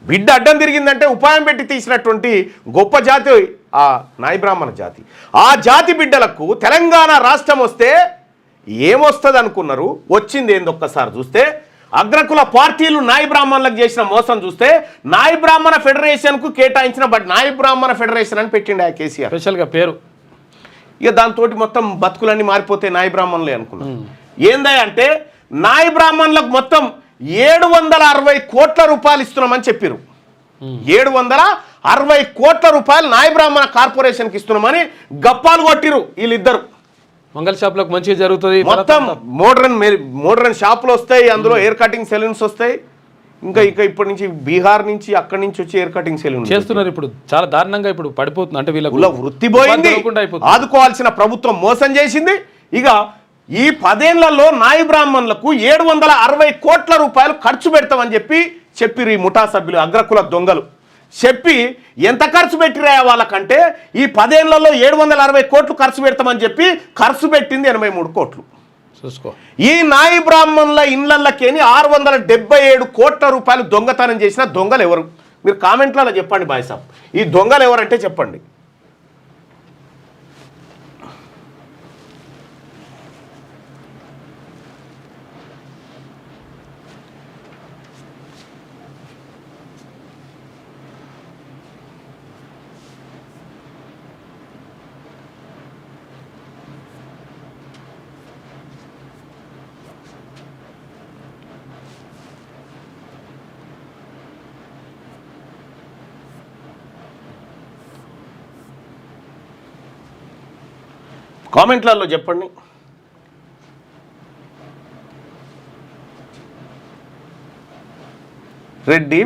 బిడ్డ అడ్డం తిరిగిందంటే ఉపాయం పెట్టి తీసినటువంటి గొప్ప జాతి ఆ నాయి బ్రాహ్మణ జాతి. ఆ జాతి బిడ్డలకు తెలంగాణ రాష్ట్రం వస్తే ఏమొస్తుంది అనుకున్నారు? వచ్చింది ఏంది ఒక్కసారి చూస్తే, అగ్రకుల పార్టీలు నాయి బ్రాహ్మణులకు చేసిన మోసం చూస్తే, నాయి బ్రాహ్మణ ఫెడరేషన్కు కేటాయించిన నాయి బ్రాహ్మణ ఫెడరేషన్ అని పెట్టిండు ఆ కేసీఆర్ స్పెషల్గా పేరు. ఇక దాంతో మొత్తం బతుకులన్నీ మారిపోతే నాయి బ్రాహ్మణులే అనుకున్నాం. ఏందా అంటే నాయి బ్రాహ్మణులకు మొత్తం 760 కోట్ల రూపాయలు ఇస్తున్నామని చెప్పారు. 760 కోట్ల రూపాయలు నాయి బ్రాహ్మణ కార్పొరేషన్కి ఇస్తున్నామని గప్పాలు కొట్టిరు వీళ్ళిద్దరు. మంగళ షాప్లకు మంచిగా జరుగుతుంది, మొత్తం మోడ్రన్ షాపులు వస్తాయి, అందులో హెయిర్ కటింగ్ సెలూన్స్ వస్తాయి. ఇంకా ఇప్పటి నుంచి బీహార్ నుంచి అక్కడి నుంచి వచ్చి హెయిర్ కటింగ్ సెలూన్ చేస్తున్నారు. ఇప్పుడు చాలా దారుణంగా ఇప్పుడు పడిపోతుంది. అంటే వీళ్ళ వృత్తి పోయింది, ఆదుకోవాల్సిన ప్రభుత్వం మోసం చేసింది. ఇక ఈ 10 ఏళ్లలో నాయి బ్రాహ్మణులకు 760 కోట్ల రూపాయలు ఖర్చు పెడతామని చెప్పిరు ఈ ముఠా సభ్యులు, అగ్రకుల దొంగలు. చెప్పి ఎంత ఖర్చు పెట్టిరా వాళ్ళకంటే ఈ 10 ఏళ్లలో 760 కోట్లు ఖర్చు పెడతామని చెప్పి ఖర్చు పెట్టింది 83 కోట్లు. చూసుకో, ఈ నాయి బ్రాహ్మణుల ఇండ్లకేని 677 కోట్ల రూపాయలు దొంగతనం చేసిన దొంగలు ఎవరు? మీరు కామెంట్లలో చెప్పండి బాయ్ సాబ్, ఈ దొంగలు ఎవరంటే చెప్పండి. కామెంట్లలో చెప్పండి. రెడ్డి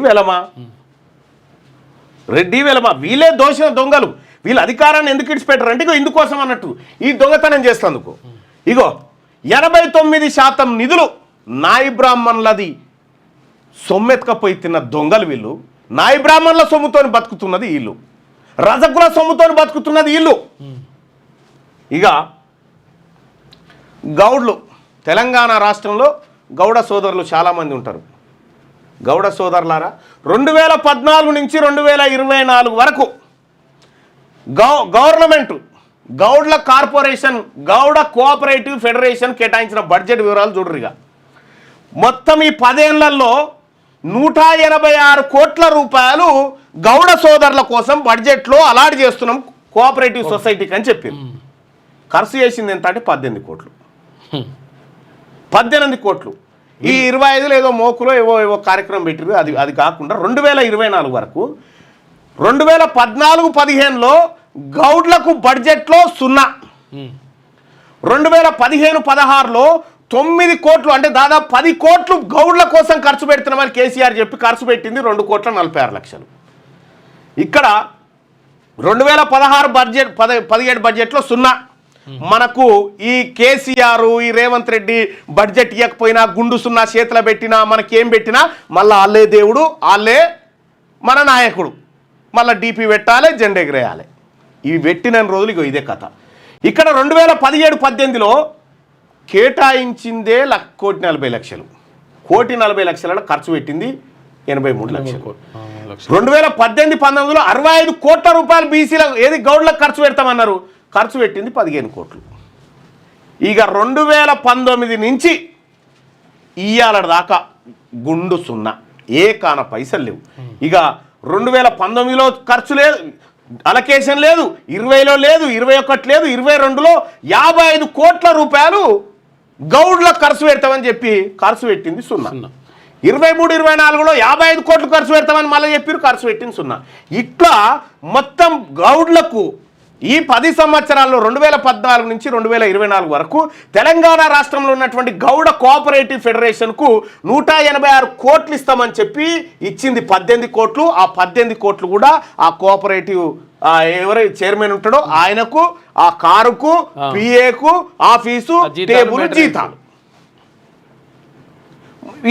వెలమా వీళ్ళే దోషిన దొంగలు. వీళ్ళ అధికారాన్ని ఎందుకు ఇడిచిపెట్టారంటే ఇగో ఇందుకోసం అన్నట్టు, ఈ దొంగతనం చేస్తందుకు. ఇగో 89% నిధులు నాయి బ్రాహ్మణులది సొమ్మెత్తుకపోయి తిన్న దొంగలు వీళ్ళు. నాయి బ్రాహ్మణుల సొమ్ముతోని బతుకుతున్నది వీళ్ళు, రజకుల సొమ్ముతోని బతుకుతున్నది వీళ్ళు. ఇక గౌడ్లు, తెలంగాణ రాష్ట్రంలో గౌడ సోదరులు చాలామంది ఉంటారు. గౌడ సోదరులారా, 2014 నుంచి 2024 వరకు గవర్నమెంట్ గౌడ్ల కార్పొరేషన్, గౌడ కోఆపరేటివ్ ఫెడరేషన్ కేటాయించిన బడ్జెట్ వివరాలు చూడరుగా. మొత్తం ఈ 10 ఏళ్లలో 186 కోట్ల రూపాయలు గౌడ సోదరుల కోసం బడ్జెట్లో అలాట్ చేస్తున్నాం కోఆపరేటివ్ సొసైటీకి అని చెప్పారు. ఖర్చు చేసింది ఎంత అంటే 18 కోట్లు. 18 కోట్లు. ఈ 25 ఏదో మోకులో ఏవో కార్యక్రమం పెట్టారు. అది కాకుండా 2024 వరకు 2014-15లో గౌడ్లకు బడ్జెట్లో 0, 2015-16లో 9 కోట్లు, అంటే దాదాపు 10 కోట్లు గౌడ్ల కోసం ఖర్చు పెడుతున్నామని కేసీఆర్ చెప్పి ఖర్చు పెట్టింది 2,46 లక్షలు. ఇక్కడ 2016 బడ్జెట్ 17 బడ్జెట్లో 0. మనకు ఈ కేసీఆర్, ఈ రేవంత్ రెడ్డి బడ్జెట్ ఇవ్వకపోయినా, గుండు 0 చేతిలో పెట్టినా, మనకేం పెట్టినా మళ్ళీ వాళ్ళే దేవుడు, వాళ్ళే మన నాయకుడు, మళ్ళీ డీపీ పెట్టాలి, జెండా ఎగరేయాలి. ఇవి పెట్టిన రోజులు ఇగో ఇదే కథ. ఇక్కడ 2017-18లో కేటాయించిందే 1,40,00,000. 1,40,00,000 ఖర్చు పెట్టింది 83 లక్షలు. 2018-19లో 65 కోట్ల రూపాయలు బీసీలకు ఏది గౌడ్లకు ఖర్చు పెడతామన్నారు, ఖర్చు పెట్టింది 15 కోట్లు. ఇక 2019 నుంచి ఇయ్యాల దాకా గుండు 0, ఏ కాన పైసలు లేవు. ఇక 2019లో ఖర్చు లేదు, అలొకేషన్ లేదు, 20లో లేదు, 21 లేదు, 22లో 55 కోట్ల రూపాయలు గౌడ్లకు ఖర్చు పెడతామని చెప్పి ఖర్చు పెట్టింది 0. 23-24లో 55 కోట్లు ఖర్చు పెడతామని మళ్ళీ చెప్పారు, ఖర్చు పెట్టింది 0. ఇట్లా మొత్తం గౌడ్లకు ఈ 10 సంవత్సరాల్లో 2014 నుంచి 2024 వరకు తెలంగాణ రాష్ట్రంలో ఉన్నటువంటి గౌడ కోఆపరేటివ్ ఫెడరేషన్కు 186 కోట్లు ఇస్తామని చెప్పి ఇచ్చింది 18 కోట్లు. ఆ 18 కోట్లు కూడా ఆ కోఆపరేటివ్ ఎవరైతే చైర్మన్ ఉంటాడో ఆయనకు, ఆ కారుకు, పిఏకు, ఆఫీసు, టేబుల్, జీతాలు.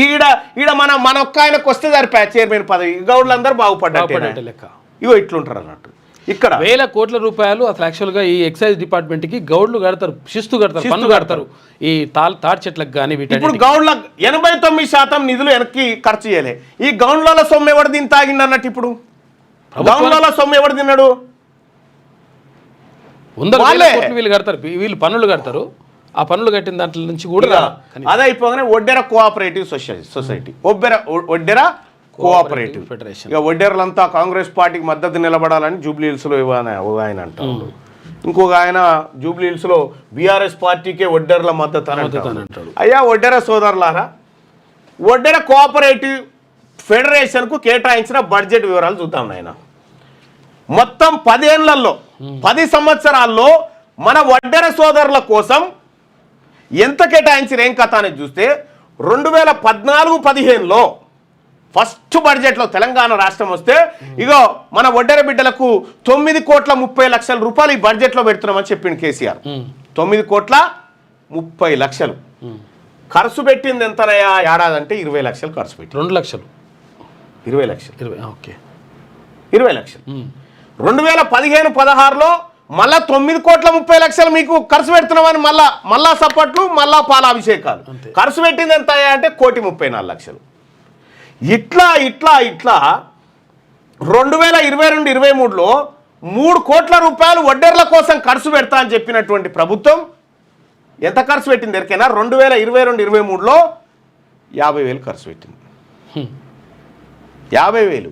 ఈడ మన ఒక్క ఆయనకు వస్తే సరిపోయా చైర్మన్ పదవి, గౌడ్లందరూ బాగుపడ్డట్టు లెక్క. ఇగో ఇట్లుంటారు అన్నట్టు. ఇక్కడ 1000 కోట్ల రూపాయలు అసలు యాక్చువల్గా ఈ ఎక్సైజ్ డిపార్ట్మెంట్కి గౌడ్లు కడతారు, శిస్తు కడతారు, పన్ను కడతారు ఈ తాటి చెట్లకు కానీ. ఇప్పుడు గౌడ్ల 89% నిధులు వెనక్కి ఖర్చు చేయలే. ఈ గౌండ్ల సొమ్ము ఎవరు దీన్ని తాగింది అన్నట్టు. ఇప్పుడు గౌండ్ల సొమ్ము ఎవరు తిన్నాడు? వీళ్ళు కడతారు, వీళ్ళు పన్నులు కడతారు. ఆ పన్నులు కట్టిన దాంట్లో నుంచి కూడా అదే అయిపోగానే Oddera cooperative society, Oddera cooperative federation. ఇక ఒడ్డెరలంతా కాంగ్రెస్ పార్టీకి మద్దతు నిలబడాలని జూబ్లీ హిల్స్లో ఆయన అంటాడు. ఇంకొక ఆయన జూబ్లీ హిల్స్లో బీఆర్ఎస్ పార్టీకే ఒడ్డెరల మద్దతు అని అంటాడు. అయ్యా ఒడ్డెర సోదరులారా, ఒడ్డెర కోఆపరేటివ్ ఫెడరేషన్కు కేటాయించిన బడ్జెట్ వివరాలు చూద్దాం నాయన. మొత్తం 10 ఏళ్లలో 10 సంవత్సరాల్లో మన ఒడ్డెర సోదరుల కోసం ఎంత కేటాయించిన ఏం కథ అనేది చూస్తే 2014-15లో ఫస్ట్ బడ్జెట్లో తెలంగాణ రాష్ట్రం వస్తే ఇగో మన ఒడ్డెర బిడ్డలకు 9,30,00,000 రూపాయలు ఈ బడ్జెట్లో పెడుతున్నామని చెప్పింది కేసీఆర్. 9,30,00,000 ఖర్చు పెట్టింది ఎంతనయా ఏడాది అంటే 20 లక్షలు ఖర్చు పెట్టి 2 లక్షలు 20 లక్షలు ఓకే 20 లక్షలు. 2015-16లో మళ్ళా 9,30,00,000 మీకు ఖర్చు పెడుతున్నామని మళ్ళా సప్పట్లు, మళ్ళా పాలాభిషేకాలు. ఖర్చు పెట్టింది ఎంత అంటే 1,34,00,000. ఇట్లా 2022-23లో 3 కోట్ల రూపాయలు వడ్డెర్ల కోసం ఖర్చు పెడతా అని చెప్పినటువంటి ప్రభుత్వం ఎంత ఖర్చు పెట్టింది ఎరికైనా? 2022-23లో 50,000 ఖర్చు పెట్టింది. 50,000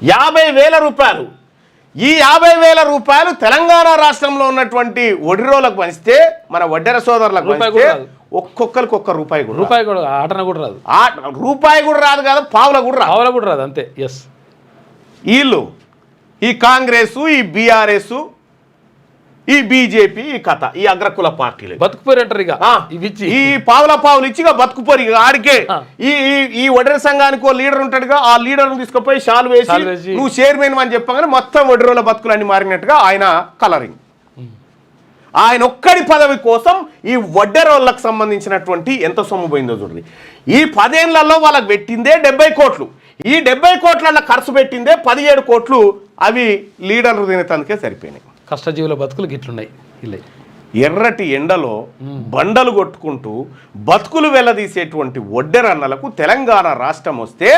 50,000 రూపాయలు. ఈ 50,000 రూపాయలు తెలంగాణ రాష్ట్రంలో ఉన్నటువంటి ఒడిరోలకు పంచితే, మన వడ్డెర సోదరులకు పంచితే ఒక్కొక్కరికి ₹1 కూడా ఆటన కూడా రాదు. రూపాయి కూడా రాదు కదా, పావుల కూడా రాదు అంతే. ఎస్, వీళ్ళు ఈ కాంగ్రెస్, ఈ బీఆర్ఎస్, ఈ బీజేపీ, ఈ కథ, ఈ అగ్రకుల పార్టీలు బతుకుపోరు అంటారు. ఇక ఈ పావులు ఇచ్చి బతుకుపోరు. ఇక ఆడికే ఈ ఒడ్రెర సంఘానికి ఓ లీడర్ ఉంటాడుగా, ఆ లీడర్ను తీసుకుపోయి షాల్ వేసి నువ్వు చైర్మన్ అని చెప్పగానే మొత్తం ఒడ్రెల బతుకులన్నీ మారినట్టుగా ఆయన కలరింగ్. ఆయన ఒక్కడి పదవి కోసం ఈ వడ్డెరోళ్ళకు సంబంధించినటువంటి ఎంత సొమ్ము పోయిందో చూడండి. ఈ 10 ఏళ్లలో వాళ్ళకి పెట్టిందే 70 కోట్లు. ఈ 70 కోట్ల ఖర్చు పెట్టిందే 17 కోట్లు. అవి లీడర్లు తినేందుకే సరిపోయినాయి. కష్టజీవుల బతుకులు గిట్లున్నాయి. ఎర్రటి ఎండలో బండలు కొట్టుకుంటూ బతుకులు వెల్లదీసేటువంటి ఒడ్డెరన్నలకు తెలంగాణ రాష్ట్రం వస్తే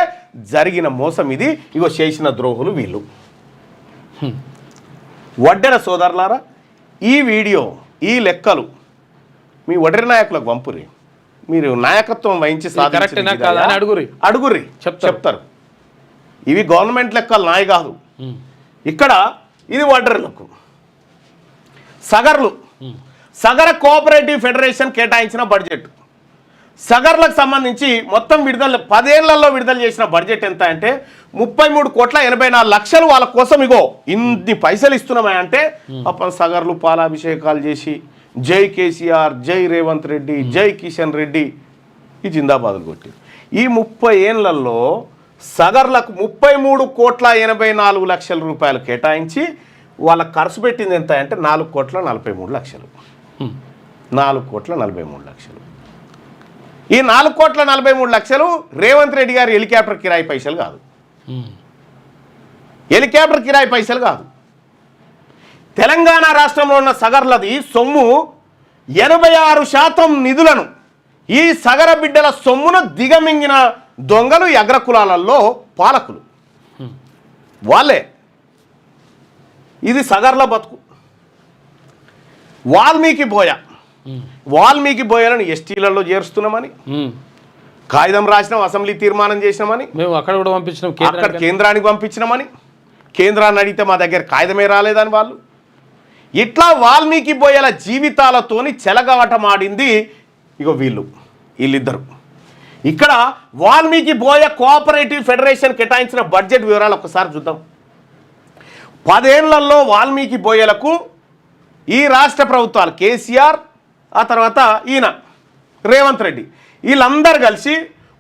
జరిగిన మోసం ఇది. ఇగో చేసిన ద్రోహులు వీళ్ళు. ఒడ్డెర సోదరులారా, ఈ వీడియో, ఈ లెక్కలు మీ ఒడ్డెర నాయకులకు పంపురి. మీరు నాయకత్వం వహించి అడుగురి చెప్తారు. ఇవి గవర్నమెంట్ లెక్కలు నాయ కాదు. ఇక్కడ ఇది ఒడ్డెరలకు. సగర కోఆపరేటివ్ ఫెడరేషన్ కేటాయించిన బడ్జెట్, సగర్లకు సంబంధించి మొత్తం 10 ఏళ్లలో విడుదల చేసిన బడ్జెట్ ఎంత అంటే 33,84,00,000 వాళ్ళ కోసం. ఇగో ఇన్ని పైసలు ఇస్తున్నామా అంటే అప్పుడు సగర్లు పాలాభిషేకాలు చేసి జై కేసీఆర్, జై రేవంత్ రెడ్డి, జై కిషన్ రెడ్డి ఈ జిందాబాదులు కొట్టి ఈ 30 ఏళ్లలో సగర్లకు 33,84,00,000 రూపాయలు కేటాయించి వాళ్ళ ఖర్చు పెట్టింది ఎంత అంటే 4,43,00,000. 4,43,00,000. ఈ 4,43,00,000 రేవంత్ రెడ్డి గారి హెలికాప్టర్ కిరాయి పైసలు కాదు. హెలికాప్టర్ కిరాయి పైసలు కాదు. తెలంగాణ రాష్ట్రంలో ఉన్న సగర్లది సొమ్ము 86% నిధులను ఈ సగర బిడ్డల సొమ్మును దిగమింగిన దొంగలు ఈ అగ్రకులాలలో పాలకులు వాళ్ళే. ఇది సగర్ల బతుకు. వాల్మీకి బోయలను ఎస్టీలలో చేరుస్తున్నామని కాగితం రాసినాం, అసెంబ్లీ తీర్మానం చేసినామని, మేము అక్కడ కూడా పంపించినాం, అక్కడ కేంద్రానికి పంపించినామని. కేంద్రాన్ని అడిగితే మా దగ్గర కాగితమే రాలేదని వాళ్ళు. ఇట్లా వాల్మీకి బోయల జీవితాలతోని చెలగాటమాడింది ఇగో వీళ్ళిద్దరు. ఇక్కడ వాల్మీకి బోయ కోఆపరేటివ్ ఫెడరేషన్ కేటాయించిన బడ్జెట్ వివరాలు ఒకసారి చూద్దాం. 10 ఏళ్లలో వాల్మీకి బోయలకు ఈ రాష్ట్ర ప్రభుత్వాలు కేసీఆర్, ఆ తర్వాత ఈయన రేవంత్ రెడ్డి, వీళ్ళందరూ కలిసి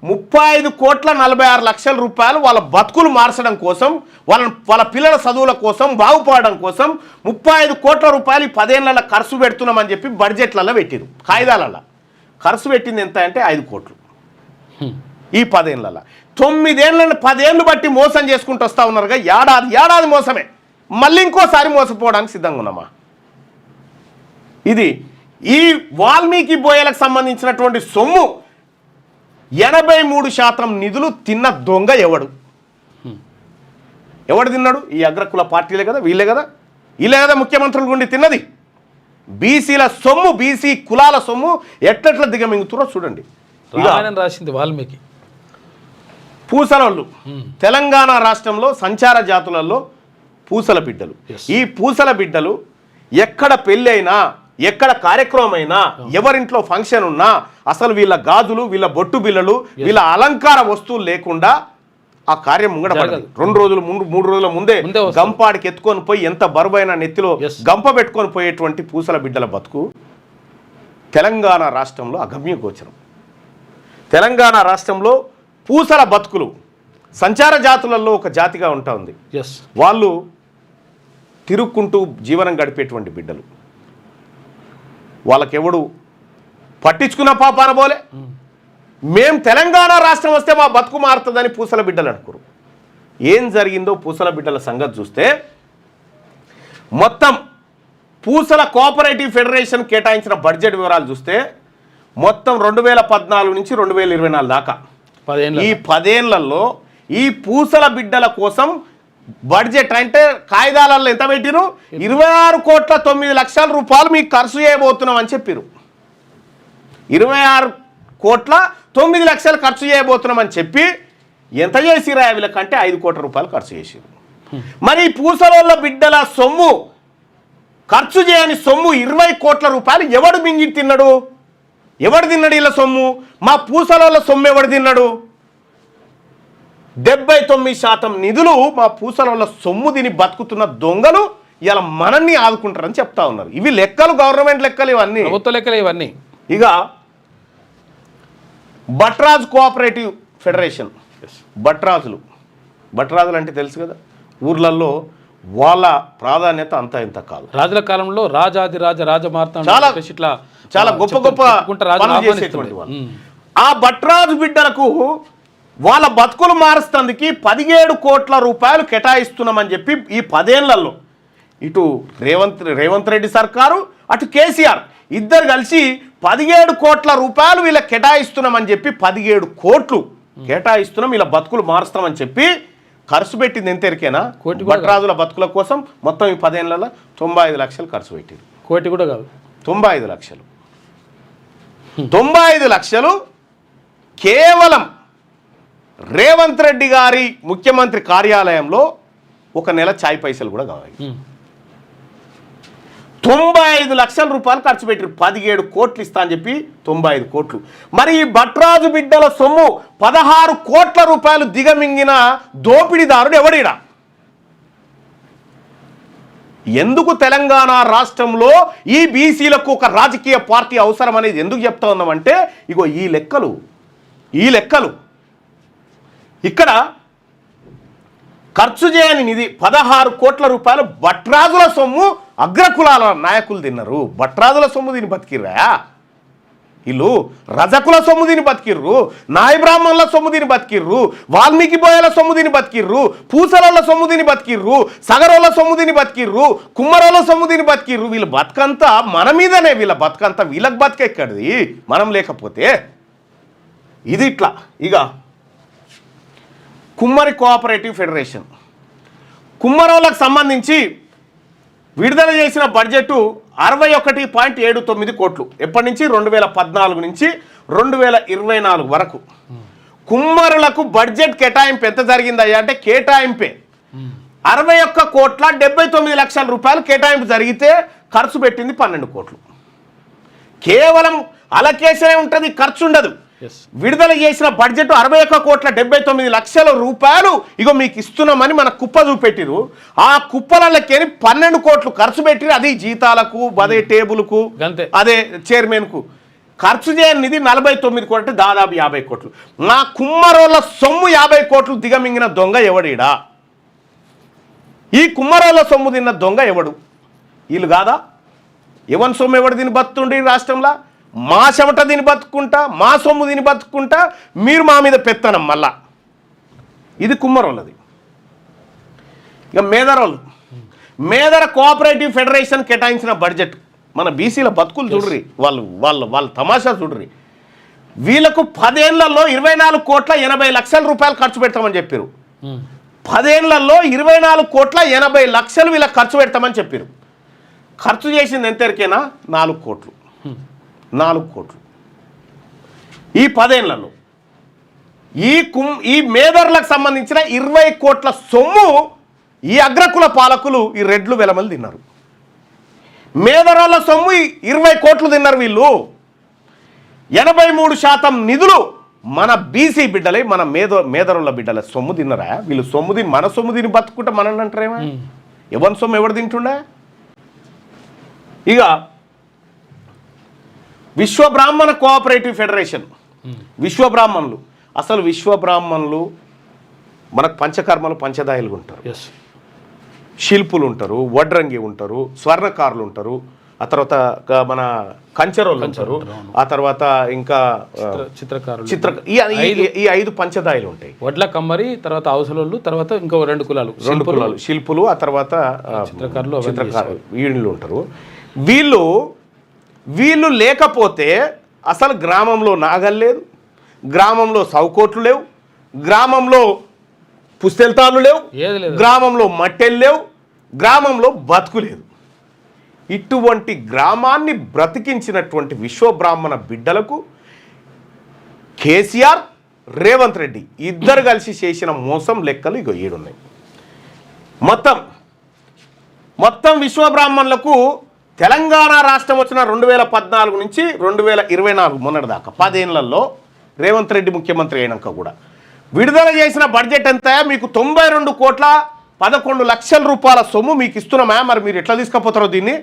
35,46,00,000 రూపాయలు వాళ్ళ బతుకులు మార్చడం కోసం, వాళ్ళ పిల్లల చదువుల కోసం, బాగుపడడం కోసం 35 కోట్ల రూపాయలు ఈ 10 ఏళ్లలో ఖర్చు పెడుతున్నామని చెప్పి బడ్జెట్లలో పెట్టారు. కాయిదాలలో ఖర్చు పెట్టింది ఎంత అంటే 5 కోట్లు. ఈ 10 ఏళ్లలో 9 ఏళ్ళని 10 ఏళ్ళు బట్టి మోసం చేసుకుంటూ వస్తూ ఉన్నారుగా. ఏడాది మోసమే, మళ్ళీ ఇంకోసారి మోసపోవడానికి సిద్ధంగా ఉన్నామా? ఇది ఈ వాల్మీకి బోయలకు సంబంధించినటువంటి సొమ్ము 83% నిధులు తిన్న దొంగ ఎవడు తిన్నాడు? ఈ అగ్రకుల పార్టీలే కదా, వీళ్ళే కదా ముఖ్యమంత్రుల గుండి తిన్నది. బీసీల సొమ్ము, బీసీ కులాల సొమ్ము ఎట్లెట్లా దిగమింగుతురో చూడండి. రాసింది వాల్మీకి. పూసలోళ్ళు తెలంగాణ రాష్ట్రంలో సంచార జాతులలో పూసల బిడ్డలు. ఈ పూసల బిడ్డలు ఎక్కడ పెళ్ళి అయినా, ఎక్కడ కార్యక్రమం అయినా, ఎవరింట్లో ఫంక్షన్ ఉన్నా అసలు వీళ్ళ గాజులు, వీళ్ళ బొట్టు బిళ్ళలు, వీళ్ళ అలంకార వస్తువులు లేకుండా ఆ కార్యం ముంగడ పడదు. 2 రోజులు 3 రోజుల ముందే గంపాడికి ఎత్తుకొని పోయి ఎంత బరువైన నెత్తిలో గంప పెట్టుకొని పోయేటువంటి పూసల బిడ్డల బతుకు తెలంగాణ రాష్ట్రంలో అగమ్య గోచరం. తెలంగాణ రాష్ట్రంలో పూసల బతుకులు సంచార జాతులలో ఒక జాతిగా ఉంటా ఉంది. వాళ్ళు తిరుక్కుంటూ జీవనం గడిపేటువంటి బిడ్డలు. వాళ్ళకెవడు పట్టించుకున్న పాపాన పోలే. మేం తెలంగాణ రాష్ట్రం వస్తే మా బతుకు మారుతుందని పూసల బిడ్డలు అనుకోరు. ఏం జరిగిందో పూసల బిడ్డల సంగతి చూస్తే, మొత్తం పూసల కోఆపరేటివ్ ఫెడరేషన్ కేటాయించిన బడ్జెట్ వివరాలు చూస్తే మొత్తం 2014 నుంచి 2024 దాకా ఈ 10 ఏళ్లలో ఈ పూసల బిడ్డల కోసం బడ్జెట్ అంటే కాయిదాలలో ఎంత పెట్టిరు? 26,09,00,000 రూపాయలు మీకు ఖర్చు చేయబోతున్నాం అని చెప్పారు. 26,09,00,000 ఖర్చు చేయబోతున్నాం అని చెప్పి ఎంత చేసిరా వీళ్ళకంటే 5 కోట్ల రూపాయలు ఖర్చు చేసిరు. మరి పూసలోళ్ళ బిడ్డల సొమ్ము, ఖర్చు చేయని సొమ్ము 20 కోట్ల రూపాయలు ఎవడు మింగి తిన్నాడు? ఎవడు తిన్నాడు వీళ్ళ సొమ్ము? మా పూసలోళ్ళ సొమ్ము ఎవడు తిన్నాడు? 79% నిధులు మా పూసలోళ్ళ సొమ్ము తిని బతుకుతున్న దొంగలు ఇలా మనల్ని ఆదుకుంటారని చెప్తా ఉన్నారు. ఇవి లెక్కలు, గవర్నమెంట్ లెక్కలు, ఇవన్నీ ప్రభుత్వ లెక్కలు ఇవన్నీ. ఇక భట్రాజ్ కోఆపరేటివ్ ఫెడరేషన్, భట్రాజులు అంటే తెలుసు కదా, ఊర్లలో వాళ్ళ ప్రాధాన్యత అంతా ఇంత కాదు. రాజుల కాలంలో రాజమార్తాండ చాలా గొప్ప పనులు చేసేటువంటి వాళ్ళు. ఆ భట్రాజు బిడ్డలకు వాళ్ళ బతుకులు మారుస్తందుకు 17 కోట్ల రూపాయలు కేటాయిస్తున్నామని చెప్పి ఈ 10 ఏళ్లలో ఇటు రేవంత్ రెడ్డి సర్కారు, అటు కేసీఆర్ ఇద్దరు కలిసి 17 కోట్ల రూపాయలు వీళ్ళకి కేటాయిస్తున్నామని చెప్పి 17 కోట్లు కేటాయిస్తున్నాం, వీళ్ళ బతుకులు మారుస్తామని చెప్పి ఖర్చు పెట్టింది ఎంత ఎరికేనా? భట్రాజుల బతుకుల కోసం మొత్తం ఈ 10 ఏళ్లలో 95 లక్షలు ఖర్చు పెట్టారు. కోటి కూడా కాదు, 95 లక్షలు. 95 లక్షలు కేవలం రేవంత్ రెడ్డి గారి ముఖ్యమంత్రి కార్యాలయంలో ఒక నెల ఛాయ్ పైసలు కూడా కావాలి. 95 లక్షల రూపాయలు ఖర్చు పెట్టారు. 17 కోట్లు ఇస్తా అని చెప్పి 95 కోట్లు. మరి ఈ భట్రాజు బిడ్డల సొమ్ము 16 కోట్ల రూపాయలు దిగమింగిన దోపిడీదారుడు ఎవడిడా? ఎందుకు తెలంగాణ రాష్ట్రంలో ఈ బీసీలకు ఒక రాజకీయ పార్టీ అవసరం అనేది ఎందుకు చెప్తా ఉన్నామంటే, ఇగో ఈ లెక్కలు ఇక్కడ ఖర్చు చేయని నిధి 16 కోట్ల రూపాయలు భట్రాజుల సొమ్ము అగ్రకులాల నాయకులు తిన్నారు. భట్రాజుల సొమ్ము తిని బతికిర్రా వీళ్ళు, రజకుల సొమ్ము తిని బతికిర్రు, నాయ బ్రాహ్మణుల సొమ్ము తిని బతికిర్రు, వాల్మీకి బోయల సొమ్ము తిని బతికిర్రు, పూసలోళ్ళ సొమ్ము తిని బతికిర్రు, సగరోళ్ళ సొమ్ము తిని బతికిర్రు, కుమ్మరోళ్ళ సొమ్ము తిని బతికిర్రు. వీళ్ళ బతుకంతా మన మీదనే, వీళ్ళ బతుకంతా వీళ్ళకి బతికెక్కడిది మనం లేకపోతే. ఇది ఇట్లా. ఇక కుమ్మరి కోఆపరేటివ్ ఫెడరేషన్, కుమ్మరోళ్ళకు సంబంధించి విడుదల చేసిన బడ్జెట్ 61.79 కోట్లు. ఎప్పటి నుంచి? 2014 నుంచి 2024 వరకు. కుమ్మరులకు బడ్జెట్ కేటాయింపు ఎంత జరిగిందయ్యా అంటే, కేటాయింపే 61,79,00,000 రూపాయలు కేటాయింపు జరిగితే ఖర్చు పెట్టింది 12 కోట్లు. కేవలం అలకేషనే ఉంటుంది, ఖర్చు ఉండదు. విడుదల చేసిన బడ్జెట్ 61,79,00,000 రూపాయలు ఇగో మీకు ఇస్తున్నామని మన కుప్ప చూపెట్టిరు. ఆ కుప్పలకెళ్ళి 12 కోట్లు ఖర్చు పెట్టి అది జీతాలకు, అదే టేబుల్కు, అదే చైర్మన్కు ఖర్చు చేయని నిధి 49 కోట్లు, దాదాపు 50 కోట్లు. నా కుమ్మరోళ్ళ సొమ్ము 50 కోట్లు దిగమింగిన దొంగ ఎవడీడా? ఈ కుమ్మరోళ్ళ సొమ్ము తిన్న దొంగ ఎవడు? వీళ్ళు కాదా? ఎవరి సొమ్ము ఎవడు తిని బతుకుండి రాష్ట్రంలో? మా చెమట తిని బతుకుంటా, మా సొమ్ము తిని బతుకుంటా, మీరు మా మీద పెత్తనం మళ్ళా. ఇది కుమ్మరోళ్ళది. ఇక మేదర కోఆపరేటివ్ ఫెడరేషన్ కేటాయించిన బడ్జెట్ మన బీసీల బతుకులు చూడ్రి, వాళ్ళ తమాషా చూడ్రి. వీళ్ళకు 10 ఏళ్లలో 24,80,00,000 రూపాయలు ఖర్చు పెడతామని చెప్పారు. 10 ఏళ్లలో 24,80,00,000 వీళ్ళకి ఖర్చు పెడతామని చెప్పారు. ఖర్చు చేసింది ఎంతరికైనా 4 కోట్లు. 4 కోట్లు ఈ 10 ఏళ్లలో. ఈ మేదర్లకు సంబంధించిన 20 కోట్ల సొమ్ము ఈ అగ్రకుల పాలకులు ఈ రెడ్లు వెలమలు తిన్నారు. మేదరోళ్ళ సొమ్ము 20 కోట్లు తిన్నారు వీళ్ళు. 83% నిధులు మన బీసీ బిడ్డలే, మన మేదరోళ్ళ బిడ్డల సొమ్ము తిన్నరా వీళ్ళు. సొమ్ము తిని మన సొమ్ము తిని బతుకుంటే మనల్ని అంటారేమో. ఎవరి సొమ్ము ఎవడు తింటుండే? ఇక విశ్వబ్రాహ్మణ కోఆపరేటివ్ ఫెడరేషన్, విశ్వబ్రాహ్మణులు. అసలు విశ్వబ్రాహ్మణులు మనకు పంచకర్మలు పంచదాయలు ఉంటారు, శిల్పులు ఉంటారు, వడ్రంగి ఉంటారు, స్వర్ణకారులు ఉంటారు, ఆ తర్వాత మన కంచెరోళ్ళు ఉంటారు, ఆ తర్వాత ఇంకా చిత్రకారులు, ఈ 5 పంచదాయలు ఉంటాయి. వడ్ల కమ్మరి, తర్వాత అవసలోళ్ళు, తర్వాత ఇంకో 2 కులాలు శిల్పులు, ఆ తర్వాత చిత్రకారులు వీళ్ళు ఉంటారు. వీళ్ళు లేకపోతే అసలు గ్రామంలో నాగలు లేదు, గ్రామంలో సౌకోట్లు లేవు, గ్రామంలో పుస్తెల్తాలు లేవు, గ్రామంలో మట్టెలు లేవు, గ్రామంలో బతుకు లేదు. ఇటువంటి గ్రామాన్ని బ్రతికించినటువంటి విశ్వబ్రాహ్మణ బిడ్డలకు కేసీఆర్, రేవంత్ రెడ్డి ఇద్దరు కలిసి చేసిన మోసం లెక్కలు ఇగో ఏడున్నాయి. మొత్తం విశ్వబ్రాహ్మణులకు తెలంగాణ రాష్ట్రం వచ్చిన 2014 నుంచి 2024 మొన్నటి దాకా 10 ఏళ్లలో రేవంత్ రెడ్డి ముఖ్యమంత్రి అయినాక కూడా విడుదల చేసిన బడ్జెట్ ఎంత? మీకు 92,11,00,000 రూపాయల సొమ్ము మీకు ఇస్తున్నామా? మరి మీరు ఎట్లా తీసుకపోతారో దీన్ని?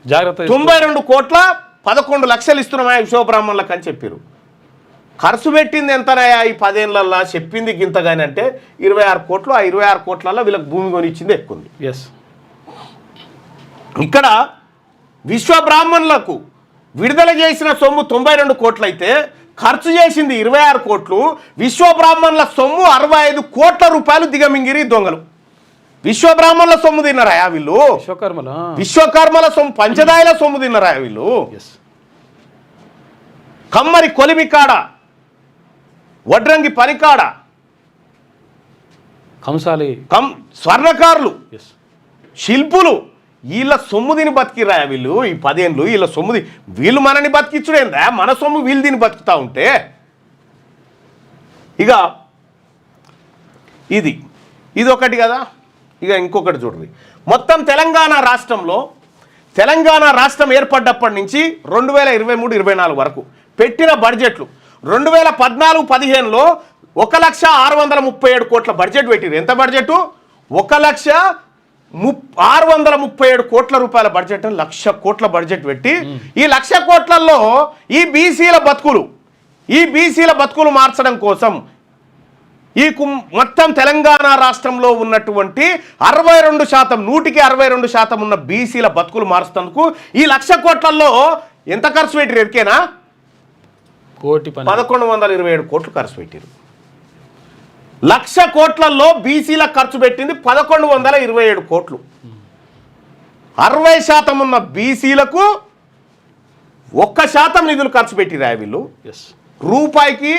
జాగ్రత్త. 92,11,00,000 ఇస్తున్నామా విశ్వబ్రాహ్మణులకు అని చెప్పారు. ఖర్చు పెట్టింది ఎంతనాయా ఈ 10 ఏళ్లలో? చెప్పింది గింతగాని అంటే 26 కోట్లు. ఆ 26 కోట్లలో వీళ్ళకి భూమి కొని ఇచ్చింది ఎక్కువ ఉంది. ఇక్కడ విశ్వబ్రాహ్మణులకు విడుదల చేసిన సొమ్ము 92 కోట్లు అయితే ఖర్చు చేసింది 26 కోట్లు. విశ్వబ్రాహ్మణుల సొమ్ము 65 కోట్ల రూపాయలు దిగమింగిరి దొంగలు. విశ్వబ్రాహ్మణుల సొమ్ము తిన్నారా వీళ్ళు? విశ్వకర్మల సొమ్ము, పంచదాయల సొమ్ము తిన్నారా వీళ్ళు? కమ్మరి కొలిమికాడ, వడ్రంగి పనికాడ, స్వర్ణకారులు, శిల్పులు, వీళ్ళ సొమ్ము తిని బతికిరా వీళ్ళు. ఈ 10 ఏళ్ళు వీళ్ళ సొమ్ము వీళ్ళు మనని బతికించుడేందా? మన సొమ్ము వీళ్ళు తిని బతుకుతా ఉంటే. ఇక ఇది ఒకటి కదా. ఇక ఇంకొకటి చూడండి. మొత్తం తెలంగాణ రాష్ట్రం ఏర్పడ్డప్పటి నుంచి 2023-24 వరకు పెట్టిన బడ్జెట్లు 2014-15లో 1,637 కోట్ల బడ్జెట్ పెట్టిరు. ఎంత బడ్జెట్? 1,637 కోట్ల రూపాయల బడ్జెట్, 1,00,000 కోట్ల బడ్జెట్ పెట్టి ఈ 1,00,000 కోట్లలో ఈ బీసీల బతుకులు మార్చడం కోసం మొత్తం తెలంగాణ రాష్ట్రంలో ఉన్నటువంటి 62%, 162% ఉన్న బీసీల బతుకులు మార్చేందుకు ఈ 1,00,000 కోట్లలో ఎంత ఖర్చు పెట్టిరు? ఎరికేనా? 1,127 కోట్లు ఖర్చు పెట్టారు. 1,00,000 కోట్లలో బీసీలకు ఖర్చు పెట్టింది 1,127 కోట్లు. 60% ఉన్న బీసీలకు 1% నిధులు ఖర్చు పెట్టిరా వీళ్ళు. రూపాయికి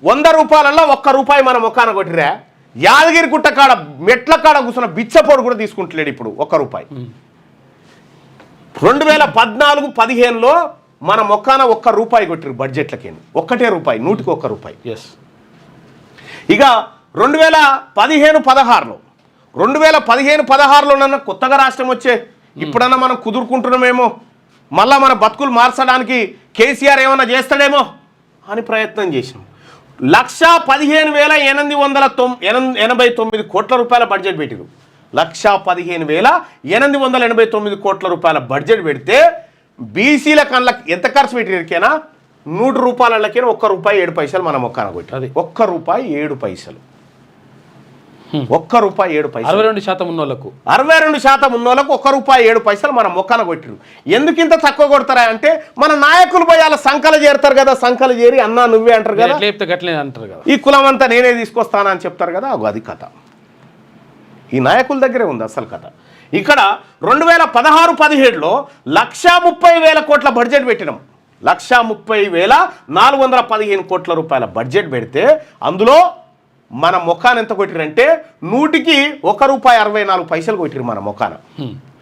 100 రూపాయలలో 1 రూపాయి మన ముఖాన కొట్టిరా. యాదగిరి గుట్ట కాడ మెట్ల కాడ కూర్చున్న బిచ్చపోడు కూడా తీసుకుంటలేడు ఇప్పుడు 1 రూపాయి. 2014-15లో మన మొక్కాన 1 రూపాయి కొట్టిరు బడ్జెట్లకి. 1 రూపాయి, 100కి 1 రూపాయి. ఇక 2015-16లో కొత్తగా రాష్ట్రం వచ్చే ఇప్పుడన్నా మనం కుదురుకుంటున్నామేమో, మళ్ళా మన బతుకులు మార్చడానికి కేసీఆర్ ఏమన్నా చేస్తాడేమో అని ప్రయత్నం చేసినాం. 1,15,889 కోట్ల రూపాయల బడ్జెట్ పెట్టిరు. 1,15,889 కోట్ల రూపాయల బడ్జెట్ పెడితే బీసీల కళ్ళకి ఎంత ఖర్చు పెట్టిరికేనా? 100 రూపాయలకేనా ₹1.07 మన మొక్కాన కొట్టి. అది ₹1.07. ₹1.07. 62% ఉన్నోళ్ళకు 62% ఉన్నోళ్ళకు ₹1.07 మన మొక్కన కొట్టిరు. ఎందుకు ఇంత తక్కువ కొడతారా అంటే మన నాయకులు పోయి వాళ్ళ సంకలు చేరుతారు కదా, సంకలు చేరి అన్నా నువ్వే అంటారు కదా, అంటారు కదా, ఈ కులం అంతా నేనే తీసుకొస్తానా అని చెప్తారు కదా. అది కథ ఈ నాయకుల దగ్గరే ఉంది అసలు కథ. ఇక్కడ 2016-17లో 1,30,000 కోట్ల బడ్జెట్ పెట్టినాం. 1,30,415 కోట్ల రూపాయల బడ్జెట్ పెడితే అందులో మన మొక్కాన ఎంత కొట్టిరంటే 100కి ₹1.64 కొట్టిరు మన మొక్కాన.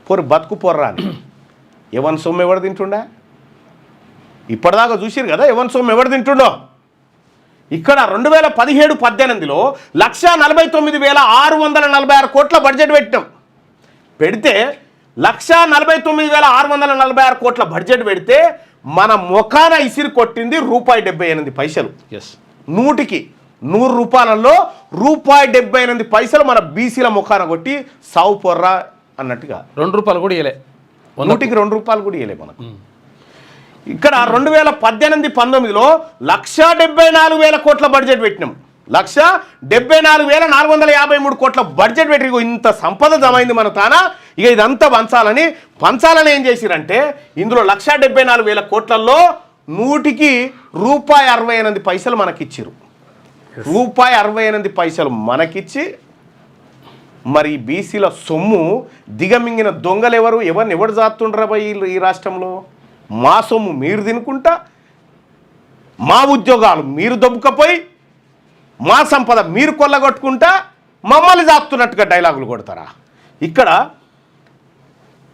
పొరు బతుకు పొర్రా అని. ఎవరి సొమ్ము ఎవరు తింటుండా? ఇప్పటిదాకా చూసిరు కదా ఎవరి సొమ్ము ఎవరు తింటుండో. ఇక్కడ 2017-18లో 1,49,646 కోట్ల బడ్జెట్ పెట్టినాం. పెడితే 1,49,646 కోట్ల బడ్జెట్ పెడితే మన మొఖాన ఇసిరి కొట్టింది ₹78. 100కి 100 రూపాయలలో ₹78 మన బీసీల ముఖాన కొట్టి సావు పొర్రా అన్నట్టుగా. ₹2 కూడా ఇవ్వలే, 100కి ₹2 కూడా ఇవ్వలే మనకు. ఇక్కడ 2018-19లో 1,74,000 కోట్ల బడ్జెట్ పెట్టినాం. 1,74,453 కోట్ల బడ్జెట్ పెట్టి ఇంత సంపద జమైంది మన తాన. ఇక ఇదంతా పంచాలని ఏం చేసిరంటే ఇందులో 1,74,000 కోట్లలో 100కి ₹68 మనకిచ్చిరు. ₹68 మనకిచ్చి మరి బీసీల సొమ్ము దిగమింగిన దొంగలు ఎవరు జాతుండ్రా భయ్ ఈ రాష్ట్రంలో? మా సొమ్ము మీరు తినుకుంటా, మా ఉద్యోగాలు మీరు దొబ్బుకపోయి, మా సంపద మీరు కొల్లగొట్టుకుంటా మమ్మల్ని జాపుతున్నట్టుగా డైలాగులు కొడతారా? ఇక్కడ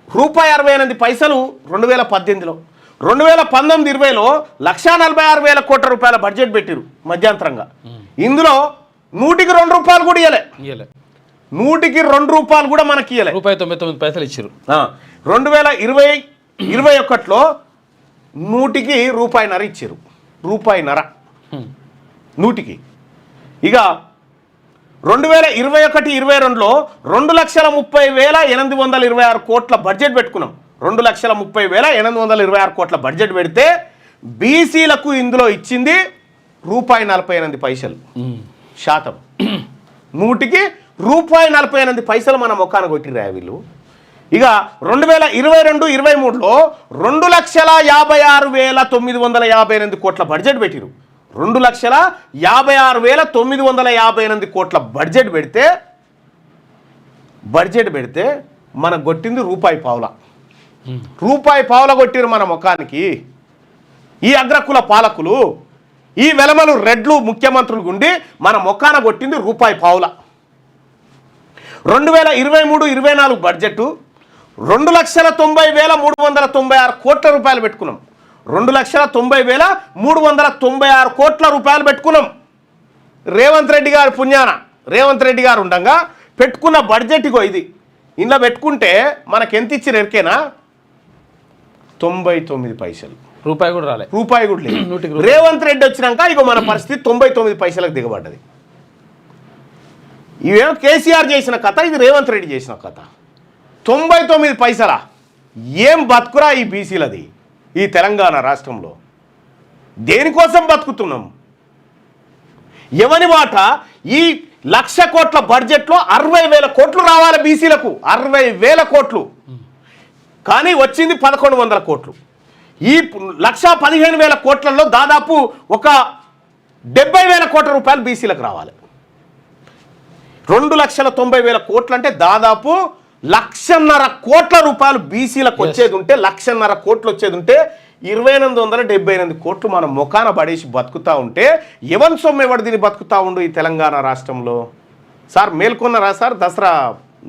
₹68 2018లో, 2019-20లో 1,46,000 కోట్ల రూపాయల బడ్జెట్ పెట్టిరు మధ్యంతరంగా. ఇందులో 100కి ₹2 కూడా ఇవ్వలే. 100కి ₹2 కూడా మనకి ఇవ్వలే. ₹1.99 ఇచ్చారు. 2020-21లో 100కి ₹1.50 ఇచ్చారు. ₹1.50 100కి. ఇక 2021-22లో 2,30,826 కోట్ల బడ్జెట్ పెట్టుకున్నాం. 2,30,826 కోట్ల బడ్జెట్ పెడితే బీసీలకు ఇందులో ఇచ్చింది ₹48 శాతం. 100కి ₹48 మన మొక్కాన కొట్టిరా వీళ్ళు. ఇక 2022-23లో 2,56,958 కోట్ల బడ్జెట్ పెట్టిరు. 2,56,958 కోట్ల బడ్జెట్ పెడితే మనకు కొట్టింది ₹1.50 కొట్టిరు మన ముఖానికి. ఈ అగ్రకుల పాలకులు, ఈ వెలమలు రెడ్లు ముఖ్యమంత్రులు గుండి మన ముఖాన కొట్టింది ₹1.50. 2023-24 బడ్జెట్ 2,90,396 కోట్ల రూపాయలు పెట్టుకున్నాం. 2,90,396 కోట్ల రూపాయలు పెట్టుకున్నాం. రేవంత్ రెడ్డి గారు పుణ్యాన, రేవంత్ రెడ్డి గారు ఉండగా పెట్టుకున్న బడ్జెట్ ఇగో ఇది. ఇంట్లో పెట్టుకుంటే మనకు ఎంత ఇచ్చిన ఎరికేనా? 99 రూపాయి కూడా రాలే, రూపాయి కూడా లేదు. రేవంత్ రెడ్డి వచ్చినాక ఇగో మన పరిస్థితి 99 దిగబడ్డది. ఇవేమో కేసీఆర్ చేసిన కథ, ఇది రేవంత్ రెడ్డి చేసిన కథ. 99 ఏం బతుకురా ఈ బీసీలది ఈ తెలంగాణ రాష్ట్రంలో? దేనికోసం బతుకుతున్నాం? ఎవని మాట? ఈ 1,00,000 కోట్ల బడ్జెట్లో 60,000 కోట్లు రావాలి బీసీలకు, 60,000 కోట్లు. కానీ వచ్చింది 1,100 కోట్లు. ఈ 1,15,000 కోట్లలో దాదాపు ఒక 70,000 కోట్ల రూపాయలు బీసీలకు రావాలి. 2,90,000 కోట్లు అంటే దాదాపు 1,50,000 కోట్ల రూపాయలు బీసీలకు వచ్చేది ఉంటే, 1,50,000 కోట్లు వచ్చేది ఉంటే 2,878 కోట్లు మనం ముఖాన పడేసి బతుకుతా ఉంటే ఎవరి సొమ్ము ఎవడు దీన్ని బతుకుతా ఉండు ఈ తెలంగాణ రాష్ట్రంలో? సార్ మేల్కొన్నారా సార్?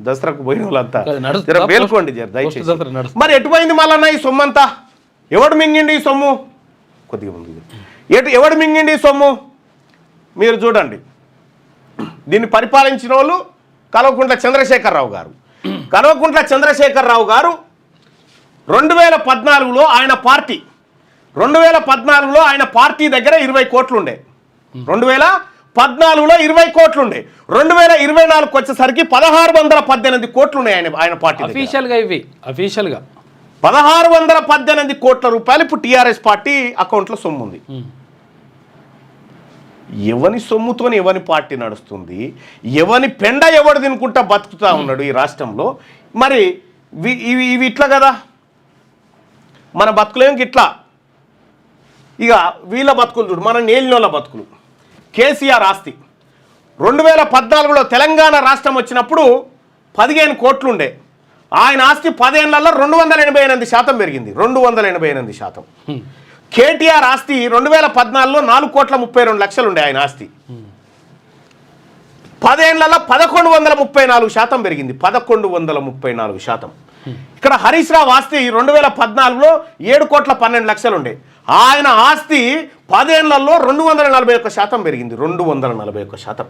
దసరాకు పోయిన వాళ్ళంతా మేల్కోండి దయచేసి. మరి ఎటుపోయింది మళ్ళీ ఈ సొమ్ము అంతా? ఎవడు మింగిండి ఈ సొమ్ము? కొద్దిగా ముందు ఎవడు మింగిండి ఈ సొమ్ము? మీరు చూడండి. దీన్ని పరిపాలించిన వాళ్ళు కల్వకుంట్ల చంద్రశేఖరరావు గారు. కల్వకుంట్ల చంద్రశేఖరరావు గారు 2014లో ఆయన పార్టీ 2014లో ఆయన పార్టీ దగ్గర 20 కోట్లు ఉండే, 2014లో 20 కోట్లు ఉండే, 2024కి వచ్చేసరికి 1618 కోట్లు ఉన్నాయి ఆయన పార్టీ దగ్గర. అఫీషియల్గా ఇవి అఫీషియల్గా 1618 కోట్ల రూపాయలు ఇప్పుడు టీఆర్ఎస్ పార్టీ అకౌంట్లో సొమ్ము ఉంది. ఎవని సొమ్ముతోని ఎవని పార్టీ నడుస్తుంది, ఎవని పెండ ఎవడు తినుకుంటా బతుకుతా ఉన్నాడు ఈ రాష్ట్రంలో. మరి ఇవి ఇట్లా కదా, మన బతుకులేం ఇట్లా. ఇక వీళ్ళ బతుకులు చూడు, మన నేలినోళ్ళ బతుకులు. కేసీఆర్ ఆస్తి 2014లో తెలంగాణ రాష్ట్రం వచ్చినప్పుడు 15 కోట్లుండే, ఆయన ఆస్తి 10 ఏళ్లలో 288% పెరిగింది, 288%. కేటీఆర్ ఆస్తి 2014లో 4,32,00,000 ఉండే ఆయన ఆస్తి, 10 ఏళ్లలో 1134% పెరిగింది, 1134%. ఇక్కడ హరీష్ రావు ఆస్తి 2014లో 7,12,00,000 ఉండే, ఆయన ఆస్తి 10 ఏళ్లలో 241% పెరిగింది, 241%.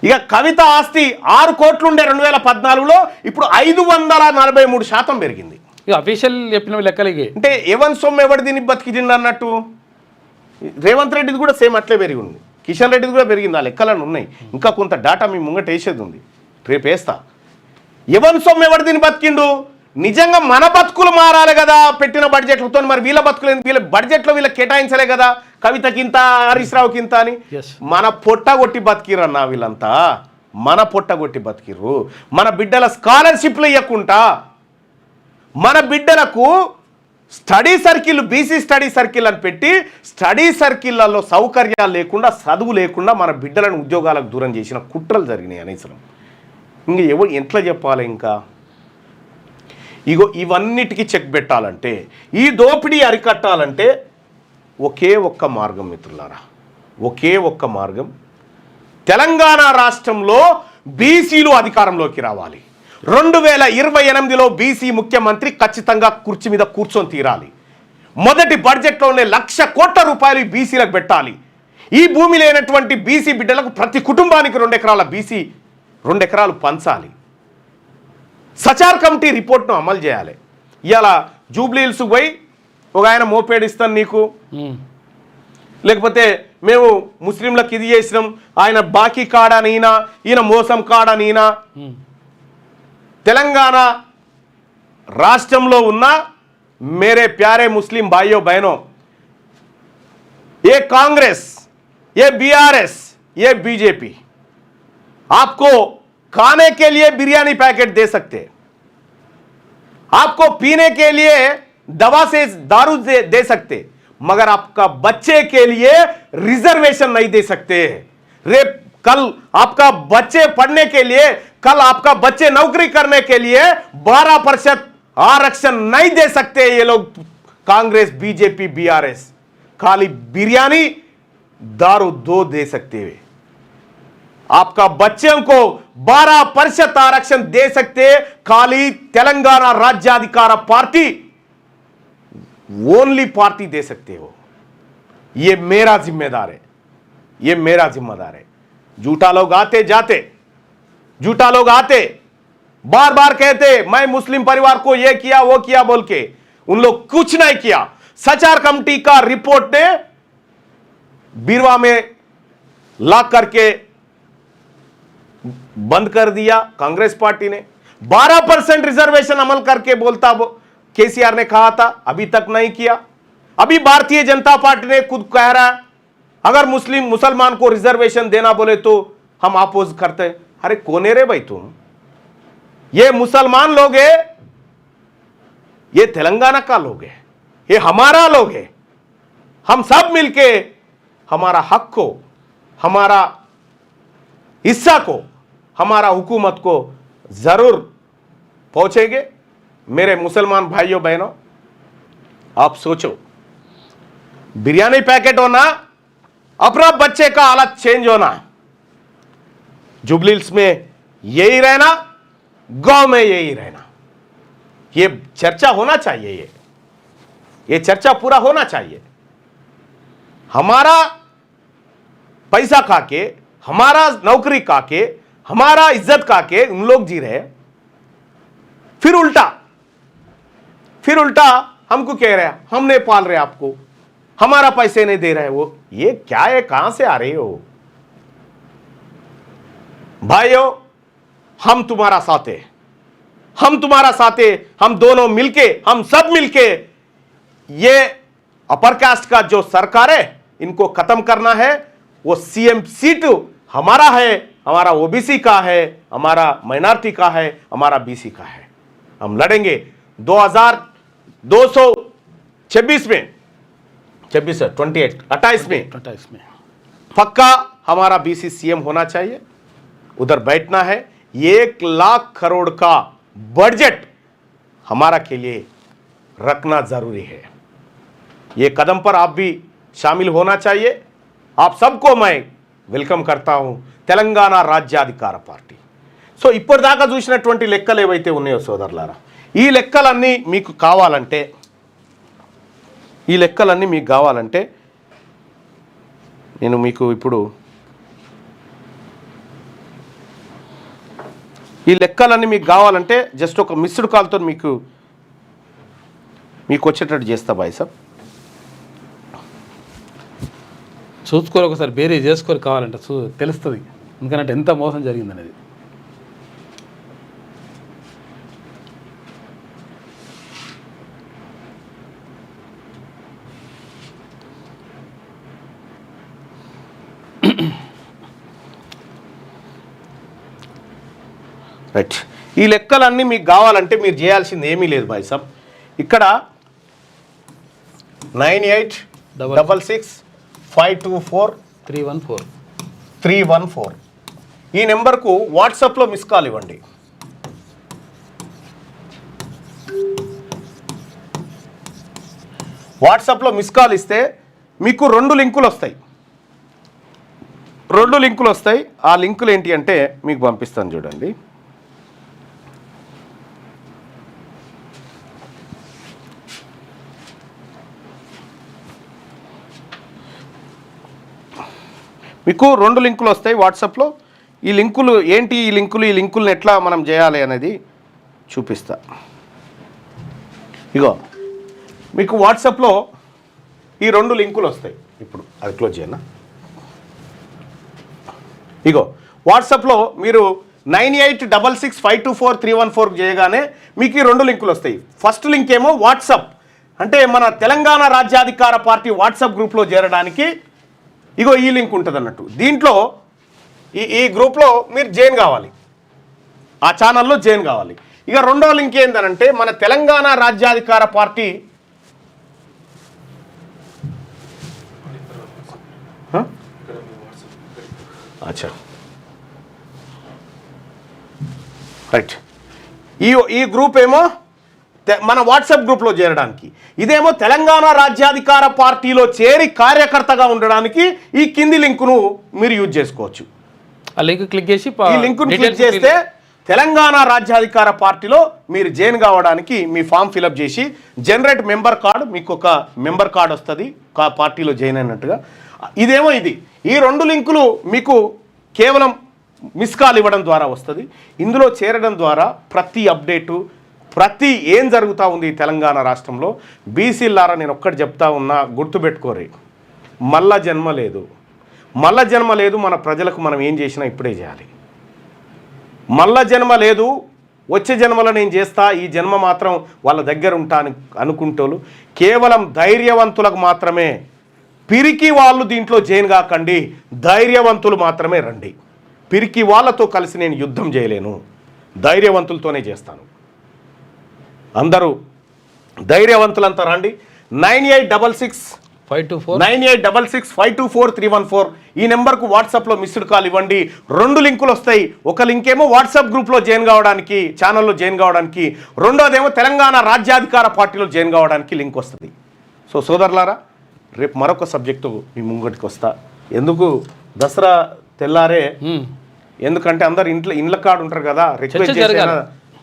ఇక కవిత ఆస్తి 6 కోట్లు ఉండే 2014లో, ఇప్పుడు 543% పెరిగింది. ఇక అఫీషియల్ చెప్పిన లెక్కలకి అంటే ఎవరి సొమ్ము ఎవరు దీన్ని బతికిండి అన్నట్టు. రేవంత్ రెడ్డిది కూడా సేమ్ అట్లే పెరిగి ఉంది, కిషన్ రెడ్డిది కూడా పెరిగింది, ఆ లెక్కలను ఉన్నాయి. ఇంకా కొంత డాటా మీ ముంగట వేసేది ఉంది, రేపు వేస్తా. ఎవరి సొమ్ము ఎవరు దీన్ని బతికిండు. నిజంగా మన బతుకులు మారాలి కదా పెట్టిన బడ్జెట్లతో. మరి వీళ్ళ బతుకులు, వీళ్ళ బడ్జెట్లో వీళ్ళకి కేటాయించలే కదా, కవితకింత హరీష్ రావుకింత అని. మన పొట్ట కొట్టి బతికిరన్నా వీళ్ళంతా, మన పొట్ట కొట్టి బతికిర్రు. మన బిడ్డల స్కాలర్షిప్లు ఇవ్వకుండా, మన బిడ్డలకు study circle, BC study circle అని పెట్టి స్టడీ సర్కిళ్లలో సౌకర్యాలు లేకుండా, చదువు లేకుండా మన బిడ్డలను ఉద్యోగాలకు దూరం చేసిన కుట్రలు జరిగినాయి అనేసరం. ఇంక ఎవరు ఎట్లా చెప్పాలి. ఇంకా ఇగో ఇవన్నిటికీ చెక్ పెట్టాలంటే, ఈ దోపిడీ అరికట్టాలంటే ఒకే ఒక్క మార్గం మిత్రులారా, ఒకే ఒక్క మార్గం. తెలంగాణ రాష్ట్రంలో బీసీలు అధికారంలోకి రావాలి. 2028లో బీసీ ముఖ్యమంత్రి ఖచ్చితంగా కుర్చీ మీద కూర్చొని తీరాలి. మొదటి బడ్జెట్లోనే 1,00,000 కోట్ల రూపాయలు బీసీలకు పెట్టాలి. ఈ భూమి లేనటువంటి బీసీ బిడ్డలకు ప్రతి కుటుంబానికి 2 ఎకరాల బీసీ 2 ఎకరాలు పంచాలి. సచార్ కమిటీ రిపోర్ట్ను అమలు చేయాలి. ఇలా జూబ్లీహిల్స్ పోయి ఒక ఆయన మోపేడిస్తాను నీకు, లేకపోతే మేము ముస్లింలకు ఇది చేసినాం, ఆయన బాకీ కాడనీనా, ఈయన మోసం కాడనీనా. తెలంగాణ రాష్ట్రంలో ఉన్న मेरे प्यारे मुस्लिम भाइयों बहनों, ये कांग्रेस, ये बीआरएस, ये बीजेपी आपको खाने के लिए बिरयानी पैकेट दे सकते, आपको पीने के लिए दवा से दारू दे सकते, मगर आपका बच्चे के लिए रिजर्वेशन नहीं दे सकते. रे कल आपका बच्चे पढ़ने के लिए, कल आपका बच्चे नौकरी करने के लिए 12% आरक्षण नहीं दे सकते ये लोग. कांग्रेस, बीजेपी, बीआरएस खाली बिरयानी दारू 2 दे सकते हैं. आपका बच्चों को 12% आरक्षण दे सकते खाली तेलंगाना राज्याधिकार पार्टी, ओनली पार्टी दे सकते हो. ये मेरा जिम्मेदार है, ये मेरा जिम्मेदार है. झूठा लोग आते जाते, झूठा लोग आते बार बार कहते मैं मुस्लिम परिवार को ये किया वो किया बोल के, उन लोग कुछ नहीं किया. सचार कमेटी का रिपोर्ट ने बीरवा में लॉक करके बंद कर दिया कांग्रेस पार्टी ने. 12% रिजर्वेशन अमल करके बोलता वो केसीआर ने कहा था, अभी तक नहीं किया. अभी भारतीय जनता पार्टी ने खुद कह रहा है अगर मुसलमान को रिजर्वेशन देना बोले तो हम अपोज करते हैं. अरे कौन है रे भाई तुम? ये मुसलमान लोग है, ये तेलंगाना का लोग है, ये हमारा लोग है. हम सब मिलके हमारा हक को, हमारा हिस्सा को, हमारा हुकूमत को जरूर पहुंचेंगे. मेरे मुसलमान भाइयों बहनों, आप सोचो, बिरयानी पैकेट होना, अपना बच्चे का हालत चेंज होना, जुबलीहिल्स में यही रहना, गांव में यही रहना. ये चर्चा होना चाहिए, ये चर्चा पूरा होना चाहिए. हमारा पैसा खा के, हमारा नौकरी खा के, हमारा इज्जत खा के उन लोग जी रहे, फिर उल्टा हमको कह रहे हैं हमने पाल रहे आपको. हमारा पैसे नहीं दे रहा है वो, ये क्या है, कहां से आ रहे हो भाइयों? हम तुम्हारा साथ है, हम तुम्हारा साथ है, हम दोनों मिलके, हम सब मिलके ये अपर कास्ट का जो सरकार है इनको खत्म करना है। वो सीएम सीट हमारा है, हमारा ओबीसी का है, हमारा माइनॉरिटी का है, हमारा बीसी का है। हम लड़ेंगे 2226 में, 28 में 28 में पक्का हमारा बीसी सीएम होना चाहिए। उधर बैठना है। 1 लाख करोड़ का बजट हमारा के लिए रखना जरूरी है। ये कदम पर आप भी शामिल होना चाहिए। आप सबको मैं వెల్కమ్ करता हूं తెలంగాణ రాజ్యాధికార పార్టీ। సో ఇప్పటిదాకా చూసినటువంటి లెక్కలు ఏవైతే ఉన్నాయో సోదరులారా, ఈ లెక్కలన్నీ మీకు కావాలంటే నేను మీకు ఇప్పుడు ఈ లెక్కలన్నీ మీకు కావాలంటే జస్ట్ ఒక మిస్డ్ కాల్తో మీకు వచ్చేటట్టు చేస్తా బాయ్ సాబ్। చూసుకోరు, ఒకసారి బేరీ చేసుకోరు కావాలంటే తెలుస్తుంది, ఎందుకంటే ఎంత మోసం జరిగిందనేది। రైట్, ఈ లెక్కలన్నీ మీకు కావాలంటే మీరు చేయాల్సింది ఏమీ లేదు బాయ్ సాబ్। ఇక్కడ 9866524314 ఈ నెంబర్కు వాట్సాప్లో మిస్ కాల్ ఇవ్వండి। వాట్సాప్లో మిస్ కాల్ ఇస్తే మీకు 2 లింకులు వస్తాయి। ఆ లింకులు ఏంటి అంటే మీకు పంపిస్తాను చూడండి। మీకు 2 లింకులు వస్తాయి వాట్సాప్లో। ఈ లింకులు ఏంటి, ఈ లింకులను ఎట్లా మనం చేయాలి అనేది చూపిస్తా। ఇగో మీకు వాట్సాప్లో ఈ 2 లింకులు వస్తాయి। ఇప్పుడు అది క్లోజ్ చేయనా? ఇగో వాట్సాప్లో మీరు 9866524314 చేయగానే మీకు ఈ 2 లింకులు వస్తాయి। ఫస్ట్ లింక్ ఏమో వాట్సాప్, అంటే మన తెలంగాణ రాజ్యాధికార పార్టీ వాట్సాప్ గ్రూప్లో చేరడానికి ఇగో ఈ లింక్ ఉంటుంది అన్నట్టు। దీంట్లో ఈ గ్రూప్లో మీరు జాయిన్ కావాలి, ఆ ఛానల్లో జాయిన్ కావాలి। ఇక రెండో లింక్ ఏంటంటే మన తెలంగాణ రాజ్యాధికార పార్టీ అచ్చా రైట్, ఈ గ్రూప్ ఏమో మన వాట్సాప్ గ్రూప్లో చేరడానికి, ఇదేమో తెలంగాణ రాజ్యాధికార పార్టీలో చేరి కార్యకర్తగా ఉండడానికి ఈ కింది లింకును మీరు యూజ్ చేసుకోవచ్చు। ఆ లింక్ క్లిక్ చేసి ఈ లింకును క్లిక్ చేస్తే తెలంగాణ రాజ్యాధికార పార్టీలో మీరు జాయిన్ కావడానికి మీ ఫామ్ ఫిలప్ చేసి జనరేట్ మెంబర్ కార్డు, మీకు ఒక మెంబర్ కార్డు వస్తుంది పార్టీలో జాయిన్ అయినట్టుగా। ఇదేమో ఈ 2 లింకులు మీకు కేవలం మిస్ కాల్ ఇవ్వడం ద్వారా వస్తుంది। ఇందులో చేరడం ద్వారా ప్రతి అప్డేటు, ప్రతి ఏం జరుగుతూ ఉంది తెలంగాణ రాష్ట్రంలో బీసీలారా నేను ఒక్కటి చెప్తా ఉన్నా, గుర్తుపెట్టుకోరే, మళ్ళా జన్మ లేదు। మన ప్రజలకు మనం ఏం చేసినా ఇప్పుడే చేయాలి। మళ్ళా జన్మ లేదు, వచ్చే జన్మలో నేను చేస్తా, ఈ జన్మ మాత్రం వాళ్ళ దగ్గర ఉంటాను అనుకుంటోళ్ళు కేవలం ధైర్యవంతులకు మాత్రమే, పిరికి వాళ్ళు దీంట్లో జాయిన్ కాకండి, ధైర్యవంతులు మాత్రమే రండి। పిరికి వాళ్ళతో కలిసి నేను యుద్ధం చేయలేను, ధైర్యవంతులతోనే చేస్తాను। అందరూ ధైర్యవంతులంతా రండి। 9866524314 ఈ నెంబర్కు వాట్సాప్లో మిస్డ్ కాల్ ఇవ్వండి। 2 లింకులు వస్తాయి। ఒక లింక్ ఏమో వాట్సాప్ గ్రూప్లో జాయిన్ కావడానికి, ఛానల్లో జాయిన్ కావడానికి, రెండోదేమో తెలంగాణ రాజ్యాధికార పార్టీలో జాయిన్ కావడానికి లింక్ వస్తుంది। సో సోదరులారా, రేపు మరొక సబ్జెక్టు మీ ముంగటికి వస్తా। ఎందుకు దసరా తెల్లారే, ఎందుకంటే అందరు ఇండ్ల కాడు ఉంటారు కదా, రిక్వెస్ట్ చేసిన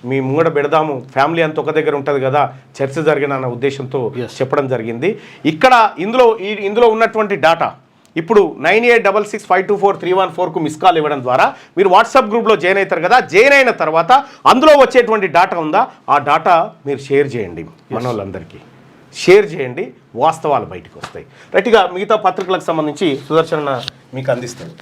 మీ ముంగడ పెడదాము, ఫ్యామిలీ అంతా ఒక దగ్గర ఉంటుంది కదా, చర్చ జరిగిన ఉద్దేశంతో చెప్పడం జరిగింది। ఇక్కడ ఇందులో ఉన్నటువంటి డాటా ఇప్పుడు 9866524314కు మిస్ కాల్ ఇవ్వడం ద్వారా మీరు వాట్సాప్ గ్రూప్లో జాయిన్ అవుతారు కదా, జాయిన్ అయిన తర్వాత అందులో వచ్చేటువంటి డాటా ఉందా, ఆ డాటా మీరు షేర్ చేయండి, మన వాళ్ళందరికీ షేర్ చేయండి, వాస్తవాలు బయటకు వస్తాయి. రైట్గా మిగతా పత్రికలకు సంబంధించి సుదర్శన మీకు అందిస్తాను.